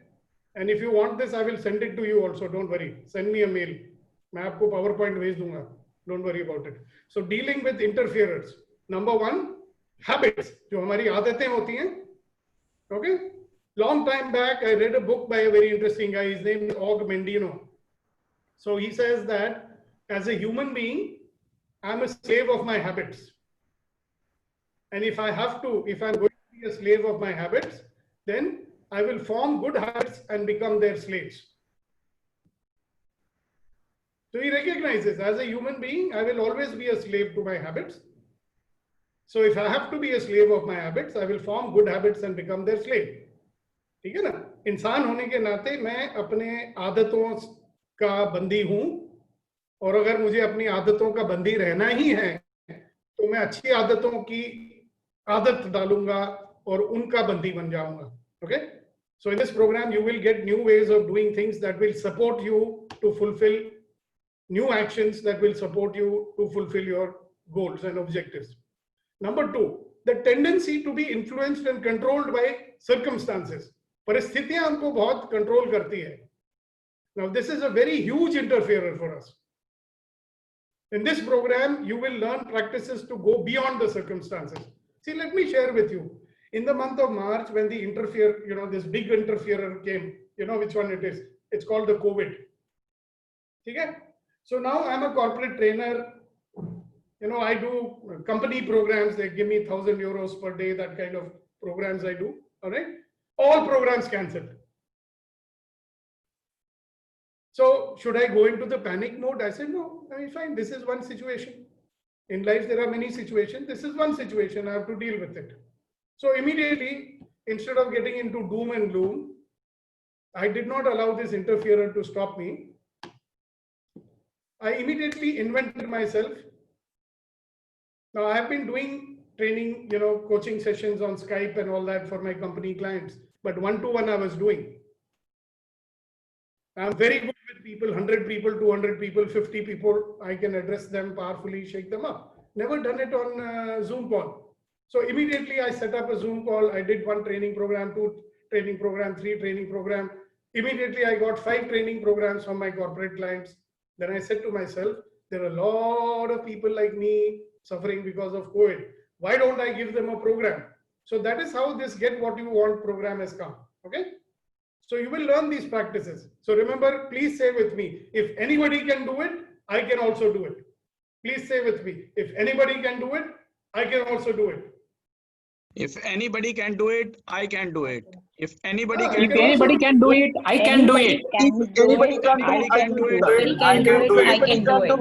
And if you want this, I will send it to you also. Don't worry. Send me a mail. मैं आपको PowerPoint भेज दूंगा. Don't worry about it. So dealing with interferers. Number 1, habits. जो हमारी आदतें होती हैं. Okay. Long time back, I read a book by a very interesting guy. His name is Og Mendino. So he says that as a human being, I'm a slave of my habits. And if I have to, if I'm going to be a slave of my habits, then I will form good habits and become their slaves. So he recognizes as a human being, I will always be a slave to my habits. So if I have to be a slave of my habits, I will form good habits and become their slave. ठीक है ना? इंसान होने के नाते मैं अपने आदतों का बंदी हूं, और अगर मुझे अपनी आदतों का बंदी रहना ही है, तो मैं अच्छी आदतों की आदत डालूंगा और उनका बंदी बन जाऊंगा. Okay? So in this program, you will get new ways of doing things that will support you to fulfill new actions that will support you to fulfill your goals and objectives. Number two, the tendency to be influenced and controlled by circumstances. परिस्थितियां हमको बहुत control करती है. Now this is a very huge interferer for us. In this program, you will learn practices to go beyond the circumstances. See, let me share with you. In the month of March, when the this big interferer came, you know which one it is. It's called the COVID. Okay? So now I'm a corporate trainer. I do company programs. They give me 1,000 euros per day, that kind of programs I do. All right. All programs cancelled. So should I go into the panic mode? I said, no, I mean, fine. This is one situation. In life, there are many situations. This is one situation. I have to deal with it. So immediately, instead of getting into doom and gloom, I did not allow this interferer to stop me. I immediately invented myself. Now I have been doing training, coaching sessions on Skype and all that for my company clients, but one-to-one I was doing. I'm very good with people, 100 people, 200 people, 50 people. I can address them powerfully, shake them up. Never done it on Zoom call. So immediately I set up a Zoom call. I did 1 training program, 2 training program, 3 training program. Immediately I got 5 training programs from my corporate clients. Then I said to myself, there are a lot of people like me suffering because of COVID. Why don't I give them a program? So that is how this Get What You Want program has come. Okay. So you will learn these practices. So remember, please say with me, if anybody can do it, I can also do it. Please say with me, if anybody can do it, I can also do it. If anybody can do it, I can do it. If anybody If can anybody can do it, I can do it. If anybody can do it, I can do it. I can do it. I can do it.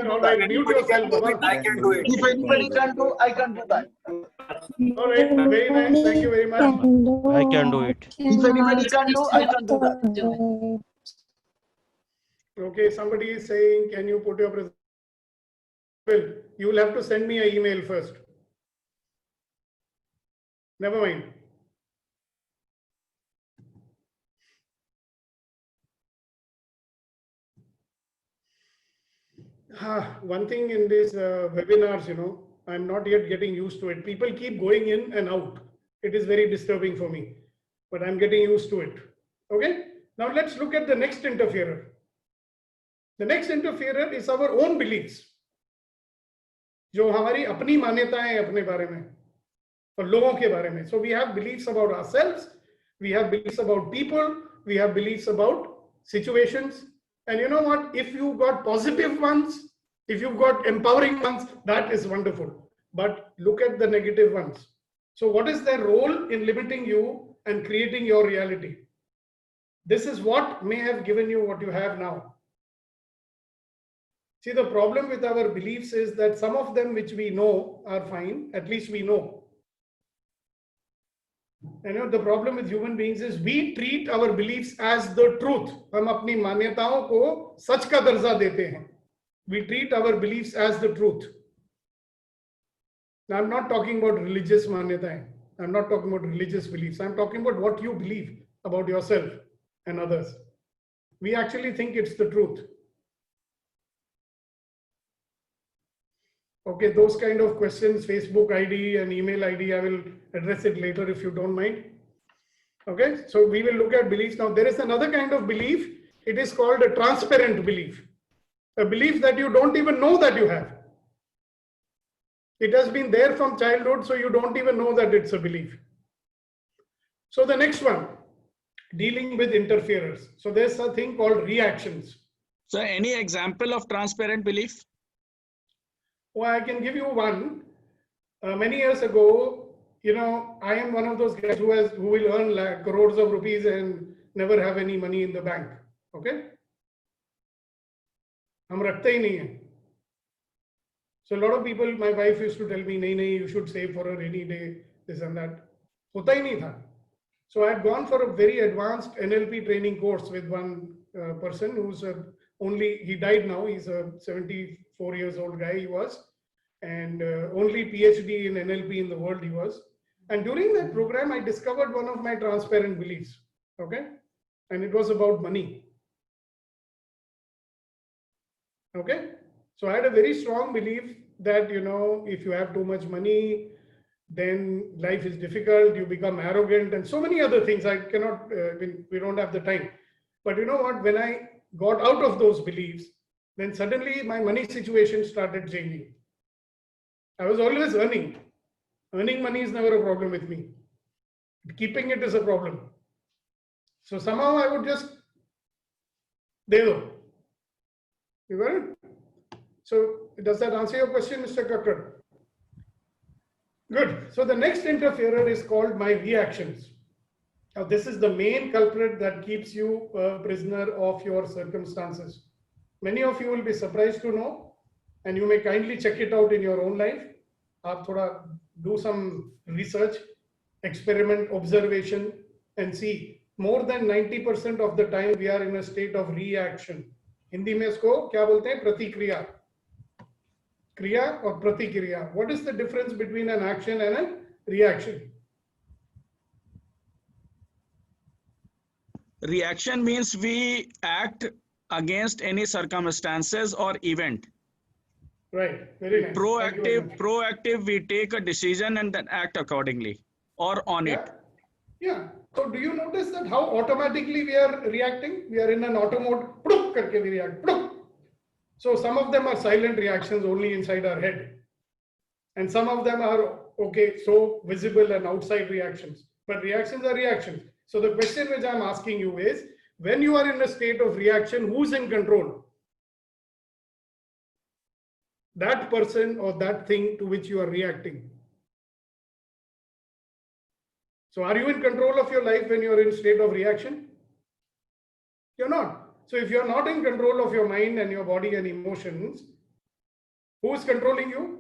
All right, mute yourself, Baba. I can do it. If anybody can do, I can do that. All right, very nice. Thank you very much. I can do it. If anybody can do, I can do that. Okay, somebody is saying, can you put your presentation? Well, you will have to send me an email first. Never mind. One thing in these webinars, I'm not yet getting used to it. People keep going in and out. It is very disturbing for me, but I'm getting used to it. Okay. Now let's look at the next interferer. The next interferer is our own beliefs. जो हमारी अपनी मान्यताएं हैं अपने बारे में और लोगों के बारे में. So we have beliefs about ourselves, we have beliefs about people, we have beliefs about situations. And you know what? If you got positive ones, if you've got empowering ones, that is wonderful. But look at the negative ones. So what is their role in limiting you and creating your reality? This is what may have given you what you have now. See, the problem with our beliefs is that some of them which we know are fine, at least we know. And the problem with human beings is we treat our beliefs as the truth. हम अपनी मान्यताओं को सच का दर्जा देते हैं. We treat our beliefs as the truth. Now, I'm not talking about religious manyataएं. I'm not talking about religious beliefs. I'm talking about what you believe about yourself and others. We actually think it's the truth. Okay, those kind of questions, Facebook ID and email ID, I will address it later if you don't mind. Okay, so we will look at beliefs. Now, there is another kind of belief. It is called a transparent belief. A belief that you don't even know that you have. It has been there from childhood, so you don't even know that it's a belief. So the next one, dealing with interferers. So there's a thing called reactions. So any example of transparent belief? Well, I can give you one. Many years ago, I am one of those guys who will earn like crores of rupees and never have any money in the bank. Okay? हम रखते ही नहीं हैं. So a lot of people, my wife used to tell me, नहीं, you should save for a rainy day, this and that. होता ही नहीं था. So I had gone for a very advanced NLP training course with one person who's he died now. He's a 74 years old guy he was, and only PhD in NLP in the world he was. And during that program, I discovered one of my transparent beliefs. Okay. And it was about money. Okay. So I had a very strong belief that, you know, if you have too much money, then life is difficult, you become arrogant and so many other things. I cannot, we don't have the time. But you know what, when I got out of those beliefs, then suddenly my money situation started changing. I was always earning. Earning money is never a problem with me. Keeping it is a problem. So somehow I would just, there you go. You got it? So does that answer your question, Mr. Kakkad? Good. So the next interferer is called my reactions. Now this is the main culprit that keeps you a prisoner of your circumstances. Many of you will be surprised to know, and you may kindly check it out in your own life. Aap thoda do some research, experiment, observation, and see. More than 90% of the time we are in a state of reaction. Hindi mein isko kya bolte hain? Pratikriya. Kriya or pratikriya. What is the difference between an action and a reaction? Reaction means we act against any circumstances or event. Right. Very nice. Proactive, we take a decision and then act accordingly or on it. Yeah. So do you notice that how automatically we are reacting? We are in an auto mode. Puduk karke we react. Puduk. So some of them are silent reactions only inside our head. And some of them are, okay, so visible and outside reactions. But reactions are reactions. So the question which I'm asking you is, when you are in a state of reaction, who's in control? That person or that thing to which you are reacting. So are you in control of your life when you're in a state of reaction? You're not. So if you're not in control of your mind and your body and emotions, who is controlling you?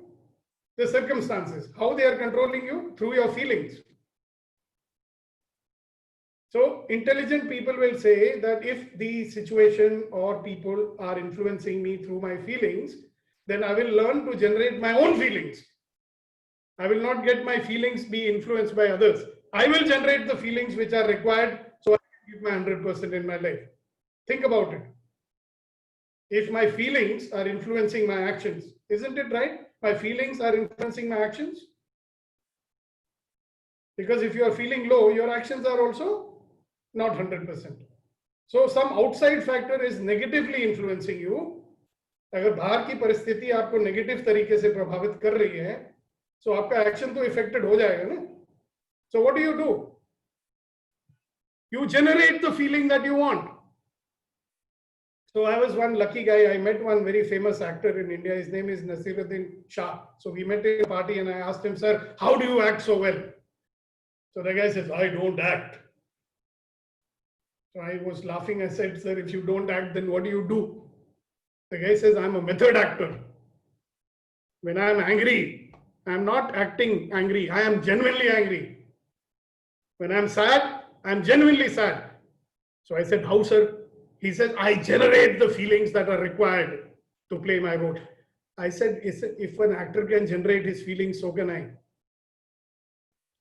The circumstances. How they are controlling you? Through your feelings. So intelligent people will say that if the situation or people are influencing me through my feelings, then I will learn to generate my own feelings. I will not get my feelings be influenced by others. I will generate the feelings which are required so I can give my 100% in my life. Think about it. If my feelings are influencing my actions, isn't it right? My feelings are influencing my actions. Because if you are feeling low, your actions are also not 100%. So some outside factor is negatively influencing you. अगर बाहर की परिस्थिति आपको negative तरीके से प्रभावित कर रही है, so आपका एक्शन तो इफेक्टेड हो जाएगा ना. So what do? You generate the feeling that you want. So I was one lucky guy. I met one very famous actor in India. His name is Nasiruddin Shah. So we met in a party and I asked him, sir, how do you act so well? So the guy says, I don't act. So I was laughing. I said, sir, if you don't act, then what do you do? The guy says, I'm a method actor. When I am angry, I am not acting angry. I am genuinely angry. When I am sad, I am genuinely sad. So I said, how, sir? He said, I generate the feelings that are required to play my role. I said, if an actor can generate his feelings, so can I.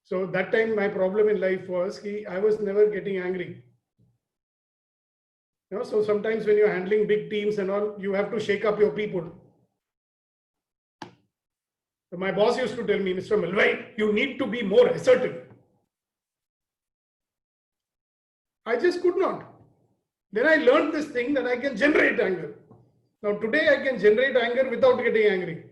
So that time my problem in life was I was never getting angry. You know, so sometimes when you're handling big teams and all, you have to shake up your people. So my boss used to tell me, Mr. Malvai, you need to be more assertive. I just could not. Then I learned this thing that I can generate anger. Now today I can generate anger without getting angry.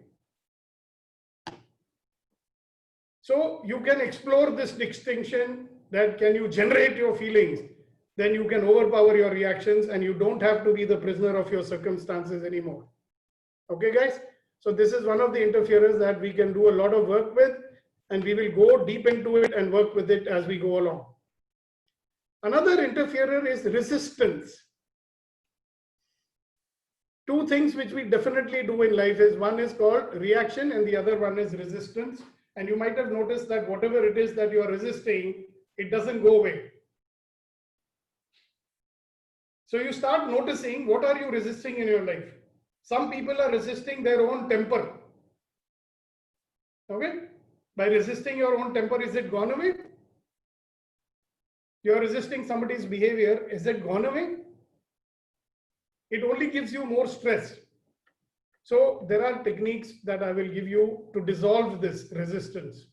So you can explore this distinction that can you generate your feelings, then you can overpower your reactions and you don't have to be the prisoner of your circumstances anymore. Okay guys? So this is one of the interferers that we can do a lot of work with, and we will go deep into it and work with it as we go along. Another interferer is resistance. Two things which we definitely do in life is, one is called reaction and the other one is resistance. And you might have noticed that whatever it is that you are resisting, it doesn't go away. So you start noticing what are you resisting in your life. Some people are resisting their own temper. Okay? By resisting your own temper, is it gone away? You're resisting somebody's behavior. Is it gone away? It only gives you more stress. So there are techniques that I will give you to dissolve this resistance.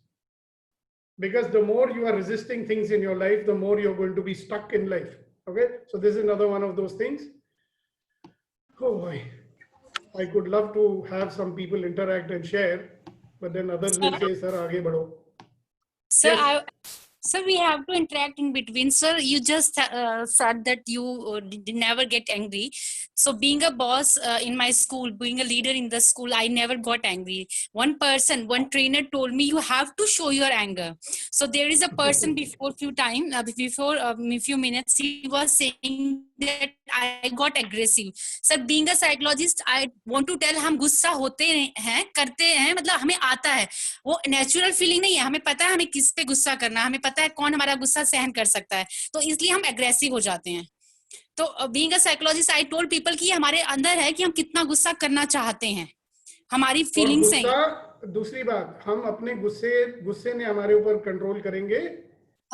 Because the more you are resisting things in your life, the more you're going to be stuck in life. Okay, so this is another one of those things. Oh boy, I could love to have some people interact and share, but then others will say, "Sir, aage badho." Sir, Yes. Sir, we have to interact in between. Sir, you just said that you never get angry. So being a boss in my school, being a leader in the school, I never got angry. One trainer told me you have to show your anger. So there is a person before a few minutes, he was saying that I got aggressive. Sir, being a psychologist, I want to tell हम गुस्सा होते हैं, करते हैं, मतलब हमें आता है. वो नेचुरल फीलिंग नहीं है. हमें पता है हमें किस पे गुस्सा करना है, हमें पता है कौन हमारा गुस्सा सहन कर सकता है. तो इसलिए हम एग्रेसिव हो जाते हैं. तो being a psychologist I told people कि हमारे अंदर है कि हम कितना गुस्सा करना चाहते हैं. हमारी फीलिंग्स हैं. दूसरी बात, हम अपने गुस्से ने हमारे ऊपर कंट्रोल करेंगे.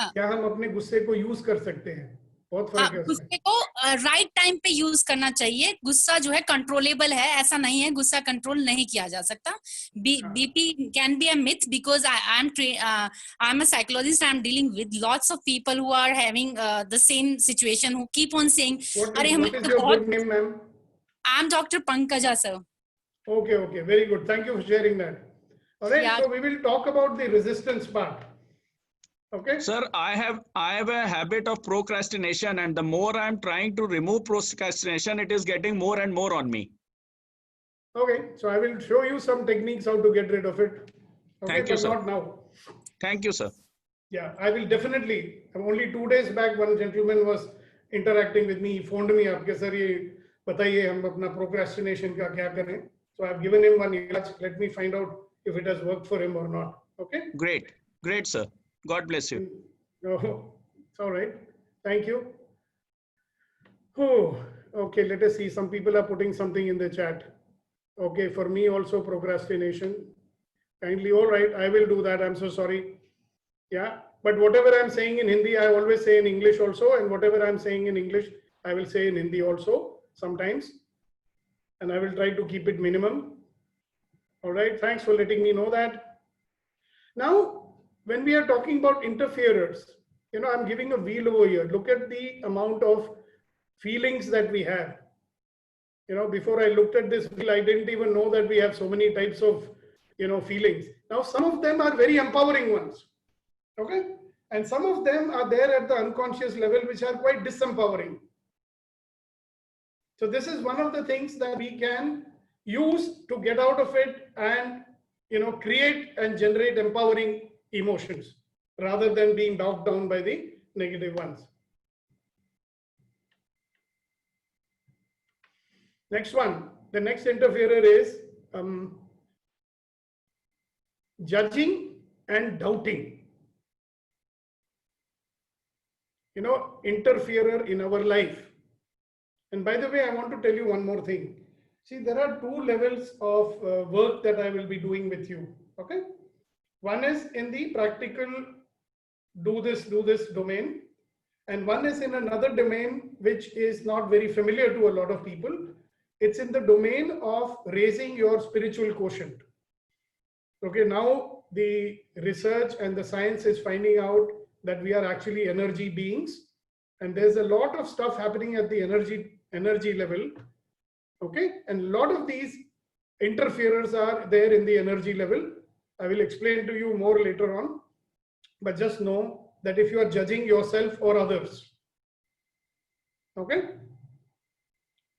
क्या हम अपने गुस्से को यूज कर सकते हैं? बहुत फर्क है. गुस्से को राइट टाइम पे यूज करना चाहिए. गुस्सा जो है कंट्रोलेबल है, ऐसा नहीं है गुस्सा कंट्रोल नहीं किया जा सकता. BP can be a myth because I'm a psychologist. I'm dealing with lots of people who are having the same situation, who keep on saying, what is your good name, ma'am? I'm Dr. Pankaja, sir. Okay, very good. Thank you for sharing that. All right, Yeah. so we will talk about the resistance part. Okay. Sir, I have a habit of procrastination, and the more I'm trying to remove procrastination, it is getting more and more on me. Okay, so I will show you some techniques how to get rid of it. Okay, Thank you, but sir. not now. Thank you, sir. Yeah, I will definitely. Only 2 days back, one gentleman was interacting with me. He phoned me up. Sir, ये बताइए हम अपना procrastination का क्या करें? So I've given him one ilaj. Let me find out if it has worked for him or not. Okay. Great, sir. God bless you. Oh, it's all right. Thank you. Oh, okay. Let us see. Some people are putting something in the chat. Okay, for me also procrastination. Kindly, all right. I will do that. I'm so sorry. Yeah, but whatever I'm saying in Hindi, I always say in English also, and whatever I'm saying in English, I will say in Hindi also sometimes, and I will try to keep it minimum. All right. Thanks for letting me know that. Now, when we are talking about interferers, I'm giving a wheel over here. Look at the amount of feelings that we have. Before I looked at this wheel, I didn't even know that we have so many types of, feelings. Now, some of them are very empowering ones. Okay. And some of them are there at the unconscious level, which are quite disempowering. So this is one of the things that we can use to get out of it and, create and generate empowering emotions rather than being bogged down by the negative ones. Next one, the next interferer is judging and doubting. Interferer in our life. And by the way, I want to tell you one more thing. See, there are 2 levels of work that I will be doing with you. Okay. One is in the practical do this domain, and one is in another domain which is not very familiar to a lot of people. It's in the domain of raising your spiritual quotient. Okay, now the research and the science is finding out that we are actually energy beings, and there's a lot of stuff happening at the energy level. Okay, and a lot of these interferers are there in the energy level. I will explain to you more later on, but just know that if you are judging yourself or others, okay?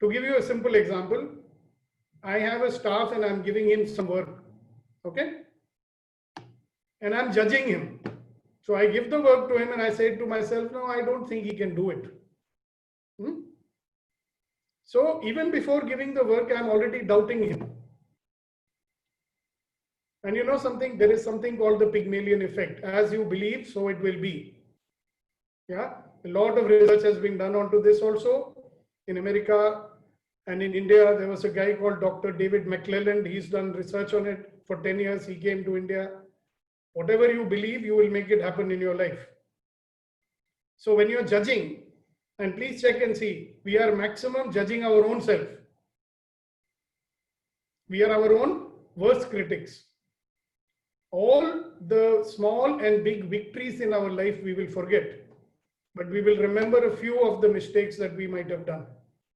To give you a simple example, I have a staff and I'm giving him some work, okay? And I'm judging him. So I give the work to him and I say to myself, no, I don't think he can do it. So even before giving the work, I'm already doubting him. And you know something, there is something called the Pygmalion effect. As you believe, so it will be. Yeah, a lot of research has been done onto this also. In America and in India, there was a guy called Dr. David McClelland. He's done research on it for 10 years. He came to India. Whatever you believe, you will make it happen in your life. So when you're judging, and please check and see, we are maximum judging our own self. We are our own worst critics. All the small and big victories in our life we will forget, but we will remember a few of the mistakes that we might have done.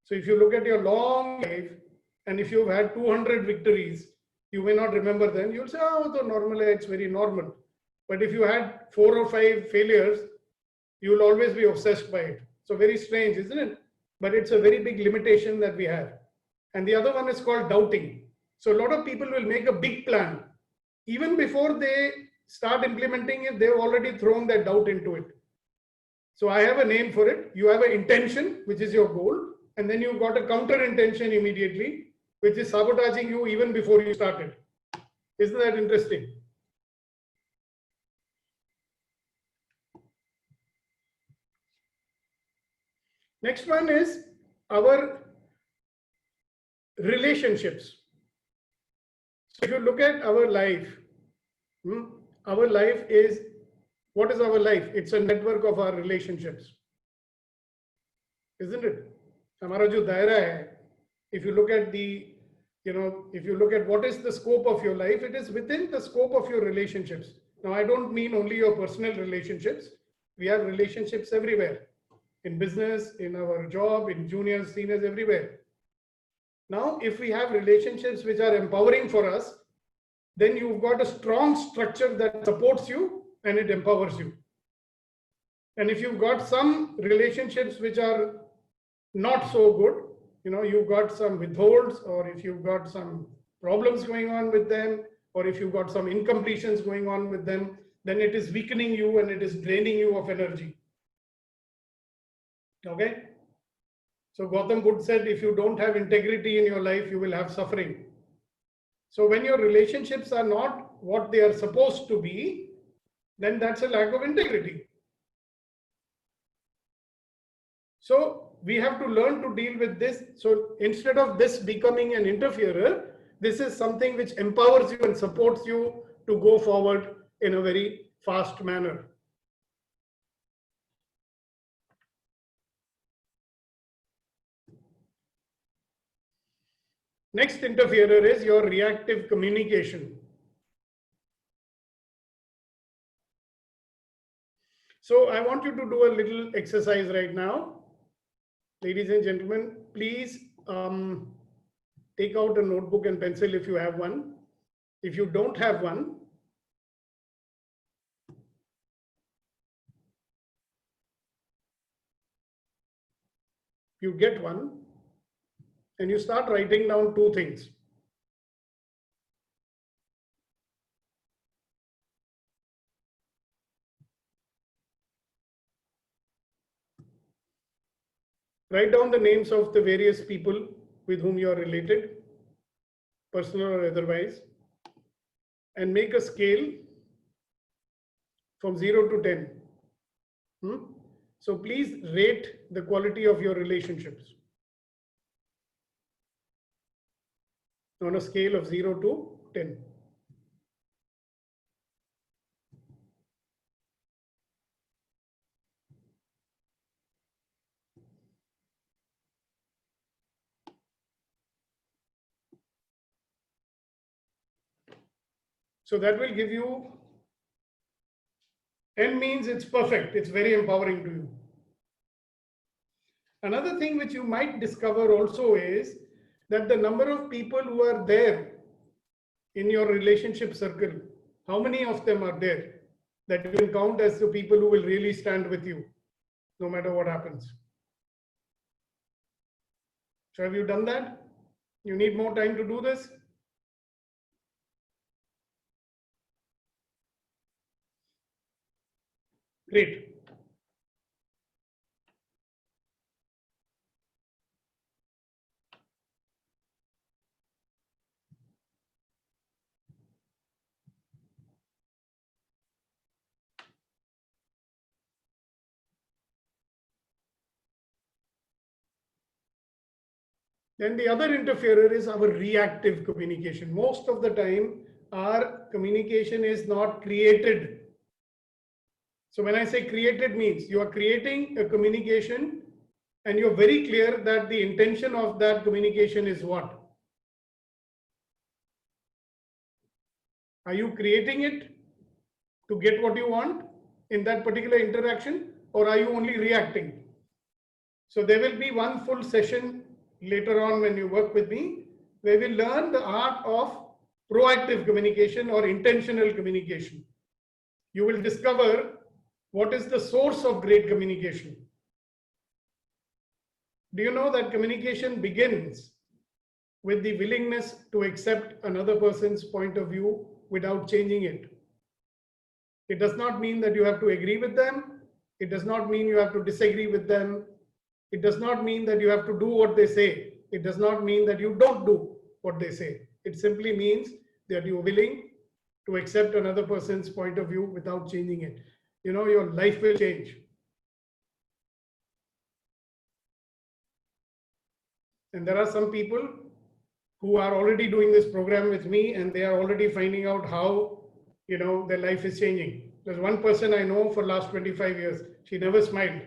So if you look at your long life, and if you've had 200 victories, you may not remember them. You'll say, oh, the normally it's very normal. But if you had 4 or 5 failures, you will always be obsessed by it. So very strange, isn't it? But it's a very big limitation that we have. And the other one is called doubting. So a lot of people will make a big plan. Even before they start implementing it, they've already thrown that doubt into it. So I have a name for it. You have an intention, which is your goal. And then you've got a counter intention immediately, which is sabotaging you even before you started. Isn't that interesting? Next one is our relationships. So if you look at our life is, what is our life? It's a network of our relationships. Isn't it? Hamara jo daira hai, if you look at the, if you look at what is the scope of your life, it is within the scope of your relationships. Now, I don't mean only your personal relationships. We have relationships everywhere. In business, in our job, in juniors, seniors, everywhere. Now, if we have relationships which are empowering for us, then you've got a strong structure that supports you and it empowers you. And if you've got some relationships which are not so good, you've got some withholds, or if you've got some problems going on with them, or if you've got some incompletions going on with them, then it is weakening you and it is draining you of energy. Okay? So Gautam Buddha said, if you don't have integrity in your life, you will have suffering. So when your relationships are not what they are supposed to be, then that's a lack of integrity. So we have to learn to deal with this. So instead of this becoming an interferer, this is something which empowers you and supports you to go forward in a very fast manner. Next interferer is your reactive communication. So I want you to do a little exercise right now. Ladies and gentlemen, please take out a notebook and pencil if you have one. If you don't have one, you get one and you start writing down 2 things. Write down the names of the various people with whom you are related, personal or otherwise, and make a scale from 0 to 10. So please rate the quality of your relationships on a scale of 0 to 10. So that will give you, 10 means it's perfect. It's very empowering to you. Another thing which you might discover also is that the number of people who are there in your relationship circle, how many of them are there that you can count as the people who will really stand with you no matter what happens. So have you done that? You need more time to do this? Great. Then the other interferer is our reactive communication. Most of the time, our communication is not created. So when I say created means you are creating a communication and you're very clear that the intention of that communication is what? Are you creating it to get what you want in that particular interaction, or are you only reacting? So there will be one full session later on when you work with me, where we learn the art of proactive communication or intentional communication. You will discover what is the source of great communication. Do you know that communication begins with the willingness to accept another person's point of view without changing it? It does not mean that you have to agree with them. It does not mean you have to disagree with them. It does not mean that you have to do what they say. It does not mean that you don't do what they say. It simply means that you're willing to accept another person's point of view without changing it. You know, your life will change. And there are some people who are already doing this program with me, and they are already finding out how, you know, their life is changing. There's one person I know for last 25 years. She never smiled.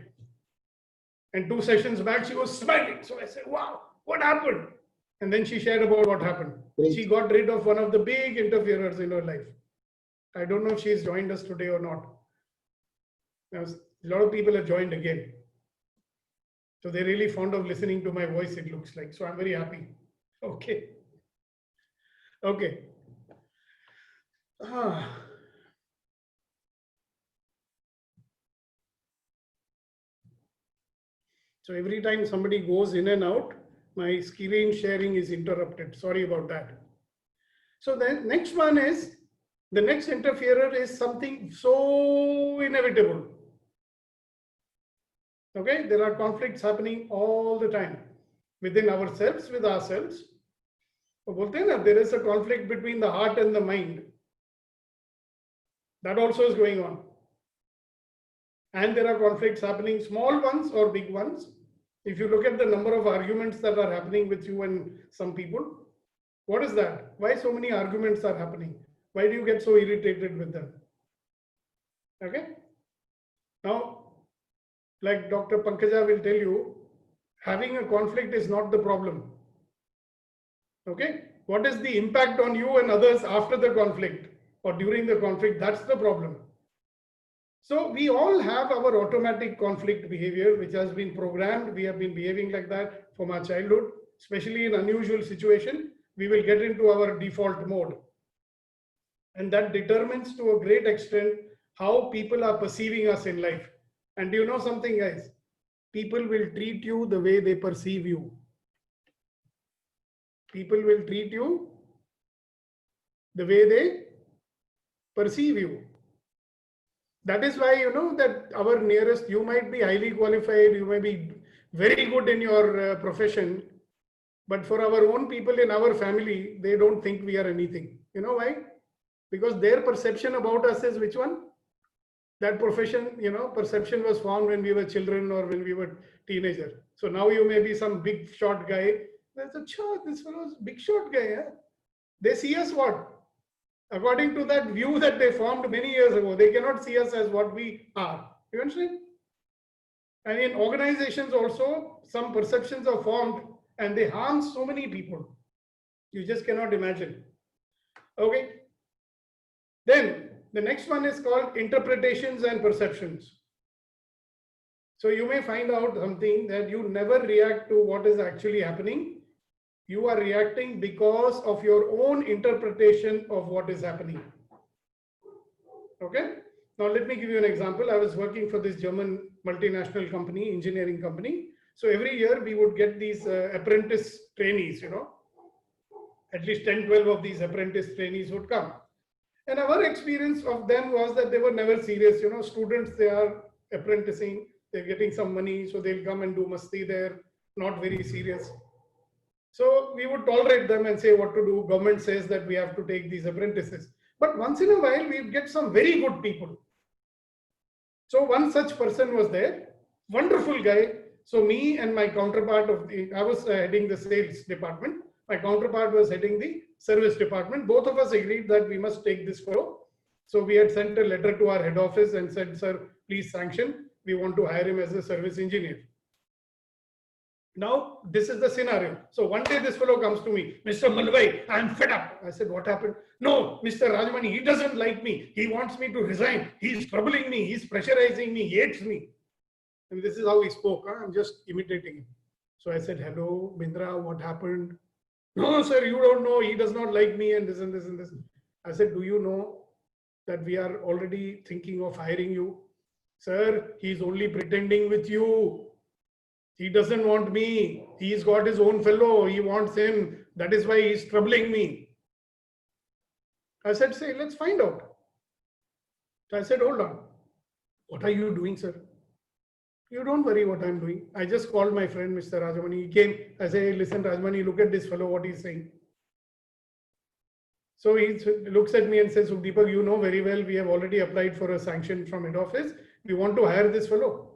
And 2 sessions back, she was smiling. So I said, wow, what happened? And then she shared about what happened. She got rid of one of the big interferers in her life. I don't know if she's joined us today or not. Now, a lot of people have joined again. So they're really fond of listening to my voice, it looks like. So I'm very happy. Okay. Okay. So every time somebody goes in and out, my screen sharing is interrupted. Sorry about that. So the next one is, the next interferer is something so inevitable. Okay, there are conflicts happening all the time within ourselves, with ourselves. There is a conflict between the heart and the mind. That also is going on. And there are conflicts happening, small ones or big ones. If you look at the number of arguments that are happening with you and some people, what is that? Why so many arguments are happening? Why do you get so irritated with them? Okay. Now, like Dr. Pankaja will tell you, having a conflict is not the problem. Okay. What is the impact on you and others after the conflict or during the conflict? That's the problem. So we all have our automatic conflict behavior, which has been programmed. We have been behaving like that from our childhood, especially in unusual situation. We will get into our default mode. And that determines to a great extent how people are perceiving us in life. And do you know something, guys? People will treat you the way they perceive you. People will treat you the way they perceive you. That is why, you know, that our nearest, you might be highly qualified, you may be very good in your profession, but for our own people in our family, they don't think we are anything. You know why? Because their perception about us is which one? That profession, you know, perception was formed when we were children or when we were teenagers. So now you may be some big short guy. There's a this fellow's big short guy. Yeah? They see us what? According to that view that they formed many years ago, they cannot see us as what we are. You understand? And in organizations also, some perceptions are formed and they harm so many people. You just cannot imagine. Okay. Then the next one is called interpretations and perceptions. So you may find out something that you never react to what is actually happening. You are reacting because of your own interpretation of what is happening. Okay. Now let me give you an example. I was working for this German multinational company, engineering company. So every year we would get these apprentice trainees, you know, at least 10, 12 of these apprentice trainees would come. And our experience of them was that they were never serious. You know, students, they are apprenticing, they're getting some money, so they'll come and do masti there, not very serious. So we would tolerate them and say what to do. Government says that we have to take these apprentices. But once in a while, we get some very good people. So one such person was there, wonderful guy. So me and my counterpart I was heading the sales department. My counterpart was heading the service department. Both of us agreed that we must take this fellow. So we had sent a letter to our head office and said, sir, please sanction. We want to hire him as a service engineer. Now, this is the scenario. So one day this fellow comes to me, Mr. Malvai, I'm fed up. I said, what happened? No, Mr. Rajamani, he doesn't like me. He wants me to resign. He's troubling me. He's pressurizing me. He hates me. And this is how he spoke. I'm just imitating him. So I said, hello, Mindra, what happened? No, sir, you don't know. He does not like me and this and this and this. I said, do you know that we are already thinking of hiring you? Sir, he's only pretending with you. He doesn't want me. He's got his own fellow. He wants him. That is why he's troubling me. I said, say, let's find out. I said, hold on. What are you doing, sir? You don't worry what I'm doing. I just called my friend, Mr. Rajamani. He came. I said, hey, listen, Rajamani, look at this fellow, what he's saying. So he looks at me and says, Deepak, you know very well, we have already applied for a sanction from head office. We want to hire this fellow.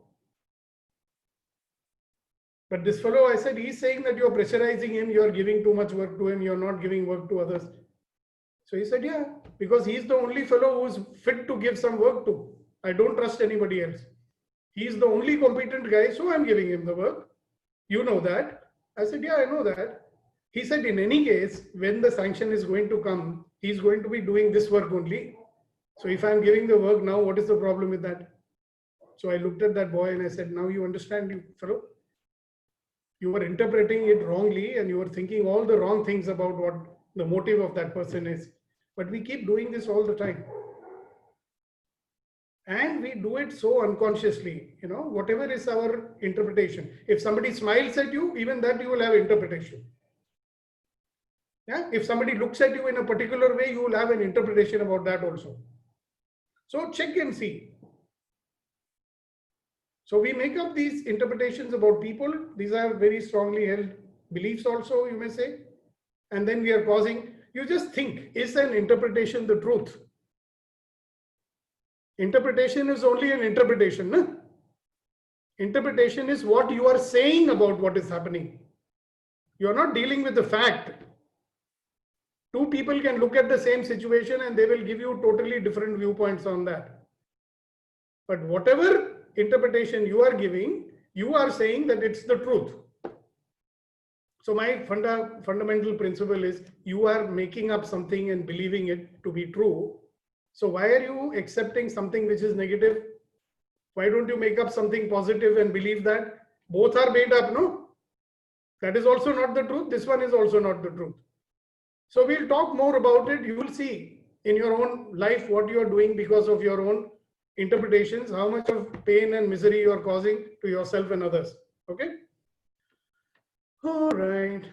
But this fellow, I said, he's saying that you're pressurizing him, you're giving too much work to him, you're not giving work to others. So he said, yeah, because he's the only fellow who's fit to give some work to. I don't trust anybody else. He's the only competent guy, so I'm giving him the work. You know that. I said, yeah, I know that. He said, in any case, when the sanction is going to come, he's going to be doing this work only. So if I'm giving the work now, what is the problem with that? So I looked at that boy and I said, now you understand, you fellow? You were interpreting it wrongly and you were thinking all the wrong things about what the motive of that person is. But we keep doing this all the time. And we do it so unconsciously, you know, whatever is our interpretation. If somebody smiles at you, even that you will have interpretation. Yeah, if somebody looks at you in a particular way, you will have an interpretation about that also. So check and see. So we make up these interpretations about people. These are very strongly held beliefs also, you may say. And then we are causing, you just think, is an interpretation the truth? Interpretation is only an interpretation. No? Interpretation is what you are saying about what is happening. You are not dealing with the fact. Two people can look at the same situation and they will give you totally different viewpoints on that. But whatever interpretation you are giving, you are saying that it's the truth. So my fundamental principle is you are making up something and believing it to be true. So why are you accepting something which is negative? Why don't you make up something positive and believe that? Both are made up, no? That is also not the truth. This one is also not the truth. So we'll talk more about it. You will see in your own life what you are doing because of your own interpretations, how much of pain and misery you are causing to yourself and others. Okay? All right.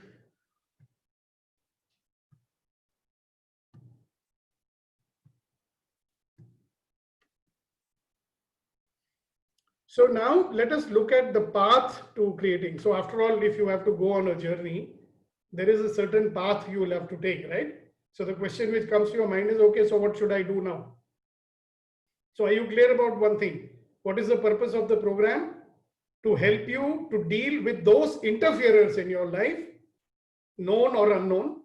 So now let us look at the path to creating. So after all, if you have to go on a journey, there is a certain path you will have to take, right? So the question which comes to your mind is, okay, so what should I do now? So are you clear about one thing? What is the purpose of the program? To help you to deal with those interferers in your life, known or unknown,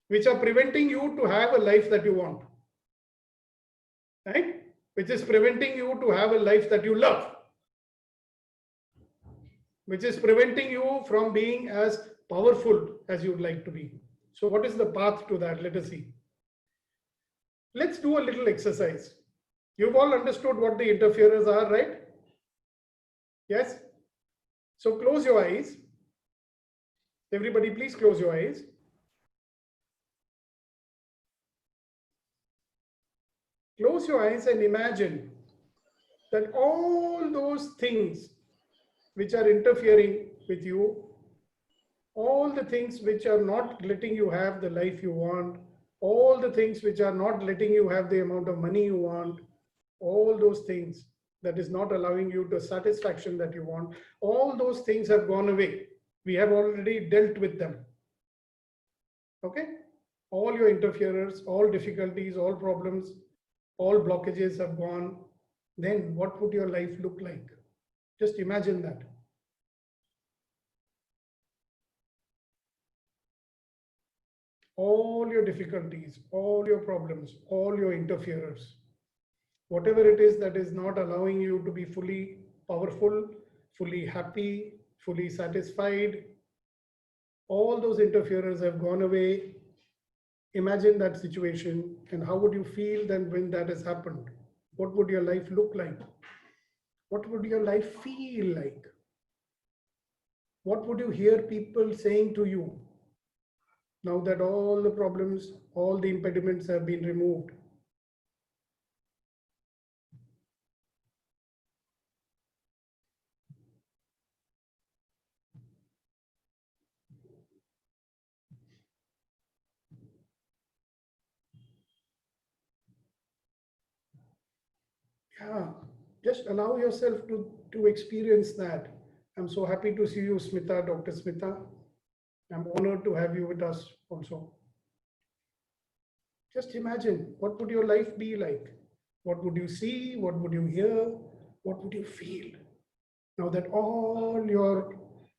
which are preventing you to have a life that you want, right? Which is preventing you to have a life that you love, which is preventing you from being as powerful as you would like to be. So what is the path to that? Let us see. Let's do a little exercise. You've all understood what the interferers are, right? Yes? So close your eyes. Everybody, please close your eyes. Close your eyes and imagine that all those things which are interfering with you, all the things which are not letting you have the life you want, all the things which are not letting you have the amount of money you want, all those things that is not allowing you the satisfaction that you want, all those things have gone away. We have already dealt with them. Okay? All your interferers, all difficulties, all problems, all blockages have gone. Then what would your life look like? Just imagine that. all your difficulties, all your problems, all your interferers, whatever it is that is not allowing you to be fully powerful, fully happy, fully satisfied, all those interferers have gone away. Imagine that situation, and how would you feel then when that has happened? What would your life look like? What would your life feel like? What would you hear people saying to you now that all the problems, all the impediments have been removed? Yeah, just allow yourself to experience that. I'm so happy to see you, Smita, Dr. Smita. I'm honored to have you with us also. Just imagine, what would your life be like? What would you see? What would you hear? What would you feel? Now that all your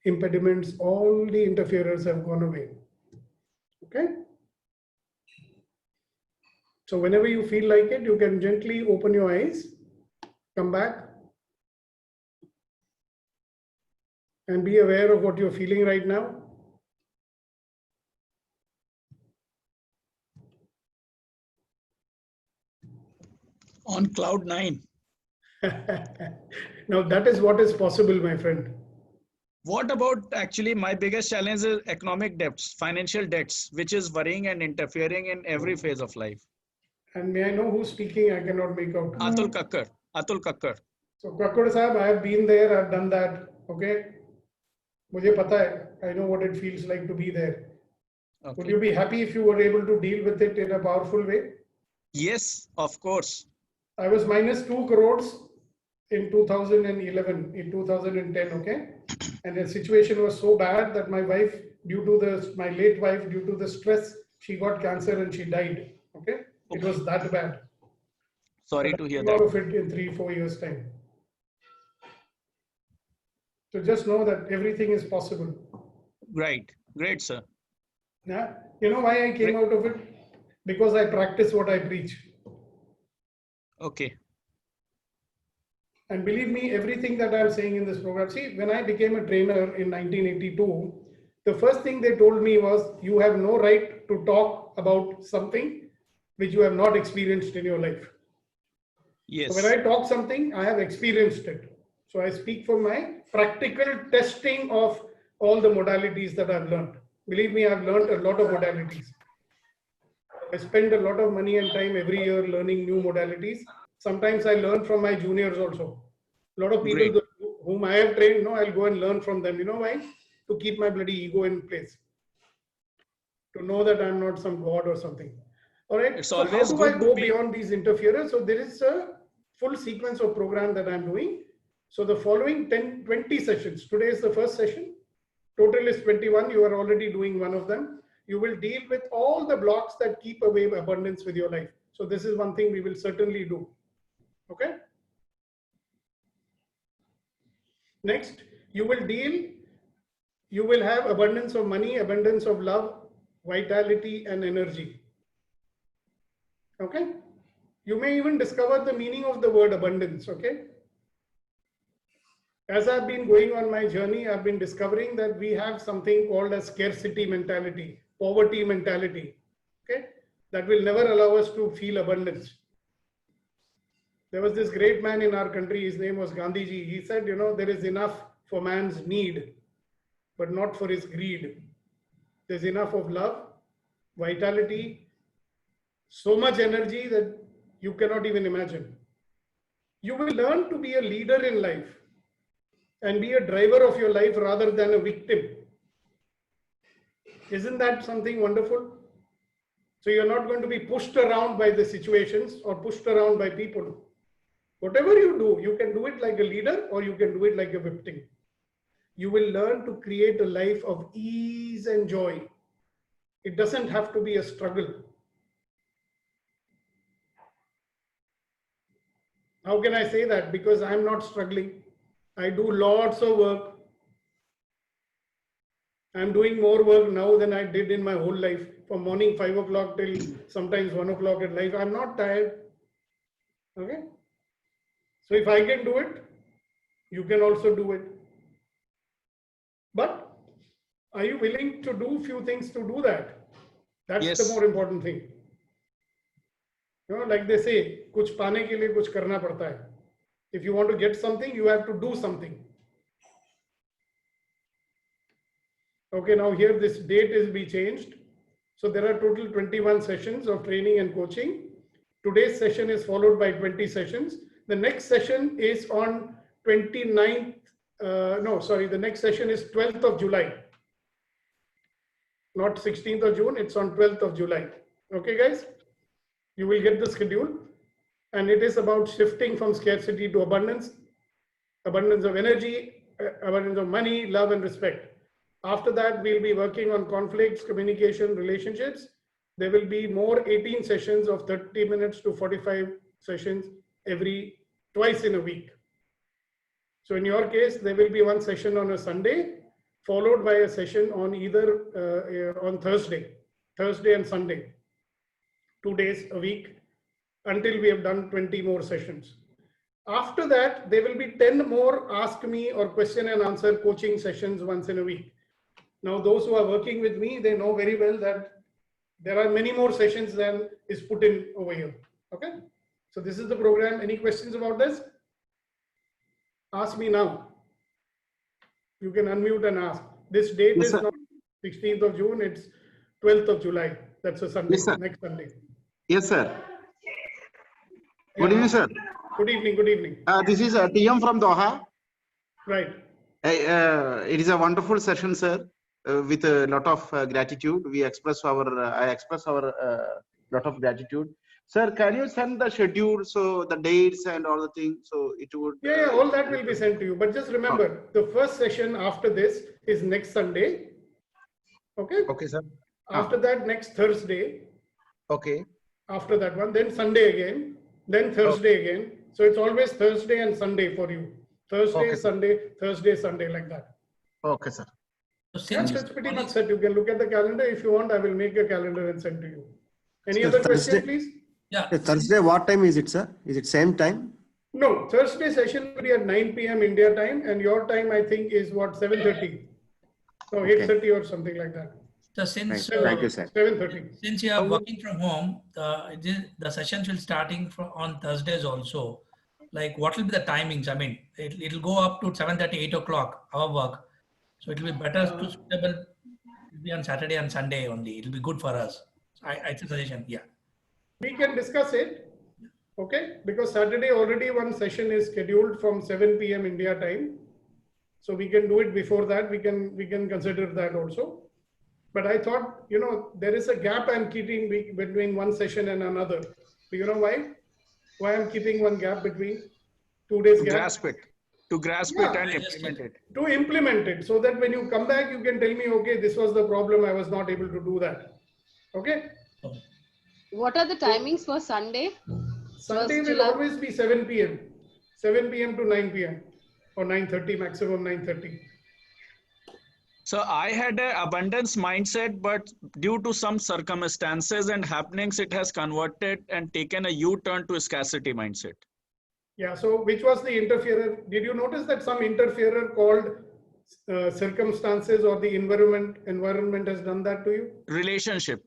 impediments, all the interferers have gone away. Okay? So whenever you feel like it, you can gently open your eyes, come back, and be aware of what you're feeling right now. On cloud 9. Now that is what is possible, my friend. What about actually my biggest challenge is economic debts, financial debts, which is worrying and interfering in every phase of life. And may I know who's speaking? I cannot make out. Atul Kakkar. Atul Kakkar. So Kakkar Sahab, I have been there, I've done that. Okay. Mujhe pata hai. I know what it feels like to be there. Okay. Would you be happy if you were able to deal with it in a powerful way? Yes, of course. I was minus 2 crores in 2011, in 2010, okay? And the situation was so bad that my wife, my late wife, due to the stress, she got cancer and she died, okay? It was that bad. Sorry to hear Out that. of it in 3-4 years' time. So just know that everything is possible. Right. Great, sir. Yeah. You know why I came out of it? Because I practice what I preach. Okay. And believe me, everything that I'm saying in this program, see, when I became a trainer in 1982, the first thing they told me was, you have no right to talk about something which you have not experienced in your life. Yes. So when I talk something, I have experienced it. So I speak from my practical testing of all the modalities that I've learned. Believe me, I've learned a lot of modalities. I spend a lot of money and time every year learning new modalities. Sometimes I learn from my juniors also. A lot of people whom I have trained, I'll go and learn from them. You know why? To keep my bloody ego in place. To know that I'm not some god or something. All right. It's so how always do I good go to be- beyond these interferers? So there is a full sequence of program that I'm doing. So the following 20 sessions. Today is the first session. Total is 21. You are already doing one of them. You will deal with all the blocks that keep away abundance with your life. So this is one thing we will certainly do. Okay. Next, you will have abundance of money, abundance of love, vitality, and energy. Okay. You may even discover the meaning of the word abundance. Okay. As I've been going on my journey, I've been discovering that we have something called a scarcity mentality, poverty mentality, okay, that will never allow us to feel abundance. There was this great man in our country, his name was Gandhiji. He said, there is enough for man's need, but not for his greed. There's enough of love, vitality, so much energy that you cannot even imagine. You will learn to be a leader in life and be a driver of your life rather than a victim. Isn't that something wonderful? So you're not going to be pushed around by the situations or pushed around by people. Whatever you do, you can do it like a leader or you can do it like a victim. You will learn to create a life of ease and joy. It doesn't have to be a struggle. How can I say that? Because I'm not struggling. I do lots of work. I'm doing more work now than I did in my whole life, from morning 5 o'clock till sometimes 1 o'clock at night. I'm not tired. Okay. So if I can do it, you can also do it. But are you willing to do few things to do that? That's Yes. the more important thing. You know, like they say, kuch paane ke liye kuch karna padta hai. If you want to get something, you have to do something. Okay, now here this date is be changed. So there are total 21 sessions of training and coaching. Today's session is followed by 20 sessions. The next session is on 29th, the next session is 12th of July. Not 16th of June, it's on 12th of July. Okay, guys? You will get the schedule. And it is about shifting from scarcity to abundance, abundance of energy, abundance of money, love, and respect. After that, we'll be working on conflicts, communication, relationships. There will be more 18 sessions of 30 minutes to 45 sessions twice in a week. So in your case, there will be one session on a Sunday, followed by a session on either on Thursday and Sunday, 2 days a week, until we have done 20 more sessions. After that, there will be 10 more ask me or question and answer coaching sessions once in a week. Now, those who are working with me, they know very well that there are many more sessions than is put in over here. Okay. So this is the program. Any questions about this? Ask me now. You can unmute and ask. This date Yes, is sir. not 16th of June, it's 12th of July. That's a Sunday, Yes, sir. next Sunday. Yes, sir. Good evening, sir. Good evening, good evening. This is TM from Doha. Right. It is a wonderful session, sir. With a lot of gratitude, I express our lot of gratitude. Sir, can you send the schedule, so the dates and all the things, so it would. Yeah, all that will be sent to you. But just remember, the first session after this is next Sunday. Okay. Okay, sir. After that, next Thursday. Okay. After that one, then Sunday again, then Thursday again. So it's always Thursday and Sunday for you. Thursday, Okay, sir. Sunday, Thursday, Sunday, like that. Okay, sir. Yes, that's pretty much set. You can look at the calendar. If you want, I will make a calendar and send to you. Any Sir, other Thursday- question, please? Yeah. Thursday, what time is it, sir? Is it same time? No, Thursday session will be at 9 p.m. India time, and your time, I think, is what, 7:30? No, Okay. 8:30 or something like that. So since Thank you, sir. 7:30. Since you are working from home, the sessions will starting on Thursdays also. Like, what will be the timings? I mean, it'll go up to 7:30, 8 o'clock, our work. So it will be better to suitable be on Saturday and Sunday only. It'll be good for us. It's a suggestion. Yeah. We can discuss it, okay? Because Saturday already one session is scheduled from 7 p.m. India time. So we can do it before that. We can consider that also. But I thought, you know, there is a gap I'm keeping between one session and another. Do you know why? Why I'm keeping one gap between 2 days To gap? grasp it. To grasp Yeah. it and implement it. To implement it, so that when you come back, you can tell me, okay, this was the problem. I was not able to do that. Okay. What are the timings for Sunday? Sunday First will July. always be 7 p.m. 7 p.m. to 9 p.m. or 9:30, maximum 9:30. So I had an abundance mindset, but due to some circumstances and happenings, it has converted and taken a U-turn to a scarcity mindset. Yeah. So which was the interferer? Did you notice that some interferer called circumstances or the environment has done that to you? Relationship.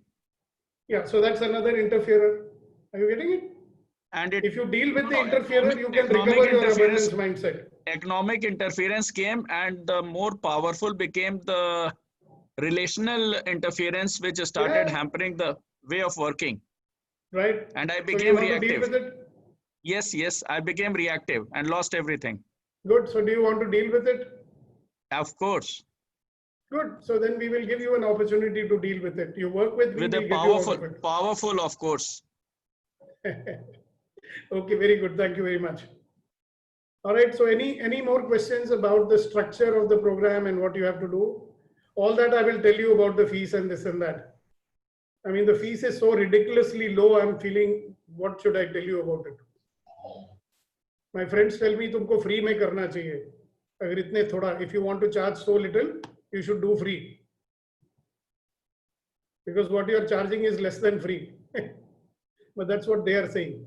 Yeah. So that's another interferer. Are you getting it? And it, If you deal with the No, interferer, you can economic recover your interference- abundance mindset. economic interference came, and the more powerful became the relational interference, which started Yeah. hampering the way of working. Right. And I So you became want to deal reactive. with it? Yes, I became reactive and lost everything. Good. So do you want to deal with it? Of course, Good. So then we will give you an opportunity to deal with it. You work with me, with we'll a get you out of powerful, it. powerful, of course. Okay, very good. Thank you very much. All right. So any more questions about the structure of the program and what you have to do? All that I will tell you about the fees and this and that. I mean, the fees is so ridiculously low. I'm feeling, what should I tell you about it? My friends tell me, तुमको free में करना चाहिए. अगर इतने थोड़ा, if you want to charge so little, you should do free. because what you're charging is less than free. But that's what they are saying.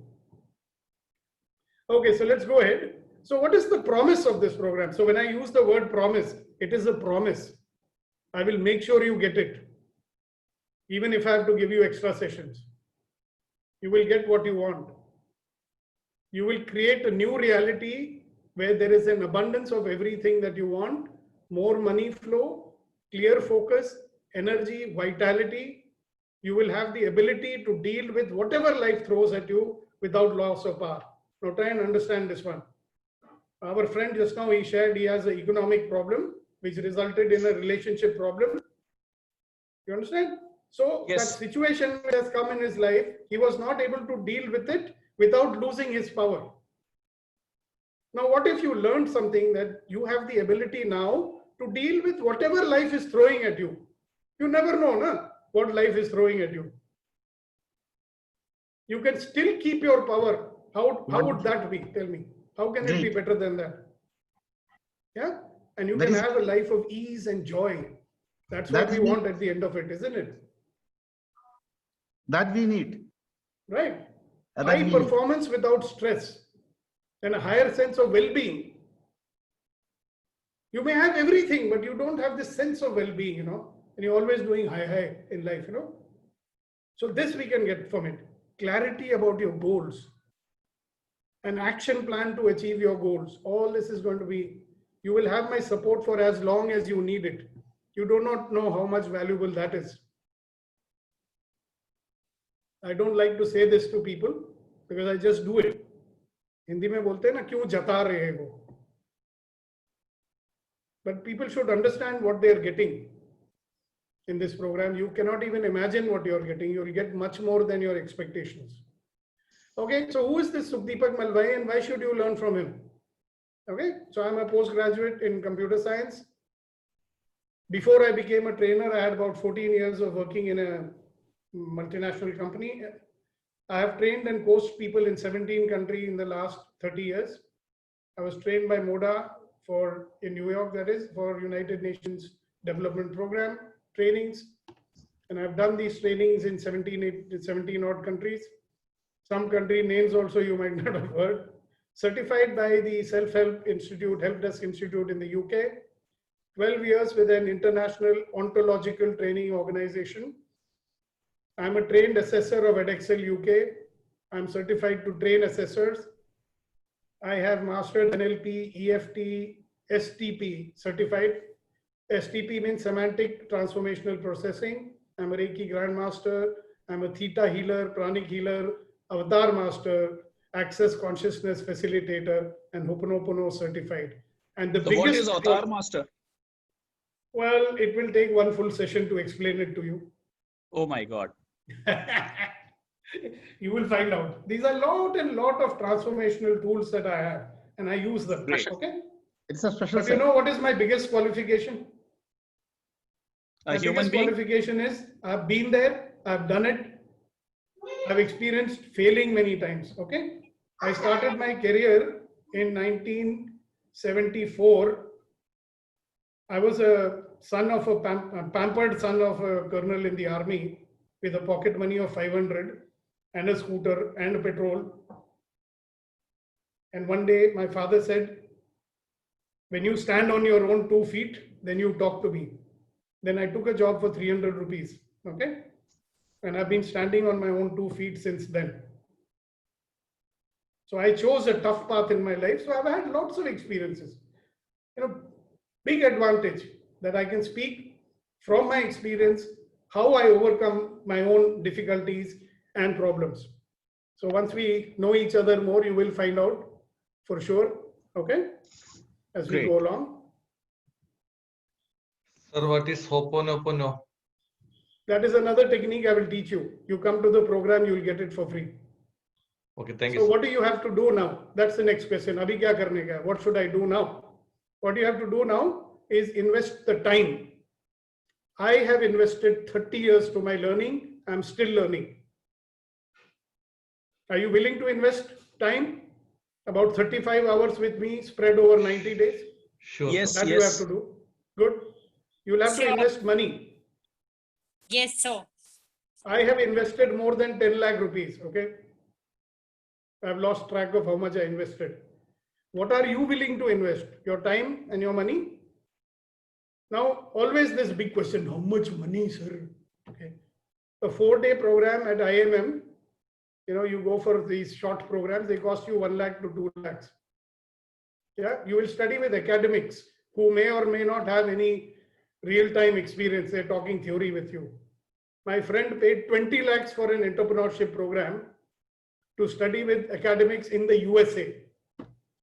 Okay, so let's go ahead. So what is the promise of this program? So when I use the word promise, it is a promise. I will make sure you get it. Even if I have to give you extra sessions, you will get what you want. You will create a new reality where there is an abundance of everything that you want, more money flow, clear focus, energy, vitality. You will have the ability to deal with whatever life throws at you without loss of power. Now try and understand this one. Our friend just now, he shared he has an economic problem which resulted in a relationship problem. You understand? So that situation that has come in his life, he was not able to deal with it without losing his power. Now, what if you learned something that you have the ability now to deal with whatever life is throwing at you? You never know, na, what life is throwing at you. You can still keep your power. How would that be? Tell me. How can it be better than that? Yeah? And you can have a life of ease and joy. That's what we want at the end of it, isn't it? That we need. Right. High performance without stress and a higher sense of well-being. You may have everything, but you don't have this sense of well-being, you know, and you're always doing high in life, you know. So this we can get from it. Clarity about your goals. An action plan to achieve your goals. All this is going to be, you will have my support for as long as you need it. You do not know how much valuable that is. I don't like to say this to people because I just do it. Hindi mein bolte na kyun jata rahe ho. But people should understand what they are getting in this program. You cannot even imagine what you are getting. You will get much more than your expectations. Okay, so who is this Sukhdeepak Malvai and why should you learn from him? Okay, so I'm a postgraduate in computer science. Before I became a trainer, I had about 14 years of working in a multinational company. I have trained and coached people in 17 countries in the last 30 years. I was trained by MODA in New York, that is, for United Nations Development Program trainings. And I've done these trainings in 17 odd countries. Some country names also you might not have heard. Certified by the Self-Help Institute, Help Desk Institute in the UK. 12 years with an international ontological training organization. I'm a trained assessor of Edexcel UK. I'm certified to train assessors. I have mastered NLP, EFT, STP certified. STP means semantic transformational processing. I'm a Reiki Grandmaster. I'm a Theta healer, Pranic healer, Avatar Master, Access Consciousness Facilitator, and Ho'oponopono certified. And the biggest. What is Avatar Master? Well, it will take one full session to explain it to you. Oh my God. You will find out. These are lot of transformational tools that I have, and I use them. Great. Okay. It's a special. But you know what is my biggest qualification? A human being. Qualification is I've been there, I've done it, I've experienced failing many times. Okay. I started my career in 1974. I was a son of a pampered son of a colonel in the army with a pocket money of 500 and a scooter and a petrol. And one day my father said, when you stand on your own 2 feet, then you talk to me. Then I took a job for 300 rupees. Okay. And I've been standing on my own 2 feet since then. So I chose a tough path in my life. So I've had lots of experiences. You know, big advantage that I can speak from my experience, how I overcome my own difficulties and problems. So once we know each other more, you will find out for sure. Okay. As we go along. Sir, what is Ho'oponopono? That is another technique I will teach you. You come to the program, you will get it for free. Okay, thank you. So Sir. what do you have to do now? That's the next question. Abhi kya karne ka? What should I do now? What you have to do now is invest the time. I have invested 30 years to my learning. I'm still learning. Are you willing to invest time? About 35 hours with me spread over 90 days? Sure. Yes, That yes. you have to do. Good. You'll have to Sure. invest money. Yes, sir. I have invested more than 10 lakh rupees. Okay. I've lost track of how much I invested. What are you willing to invest? Your time and your money? Now, always this big question, how much money, sir? Okay. A 4-day program at IMM, you know, you go for these short programs, they cost you 1 lakh to 2 lakhs. Yeah, you will study with academics who may or may not have any real-time experience. They're talking theory with you. My friend paid 20 lakhs for an entrepreneurship program to study with academics in the USA.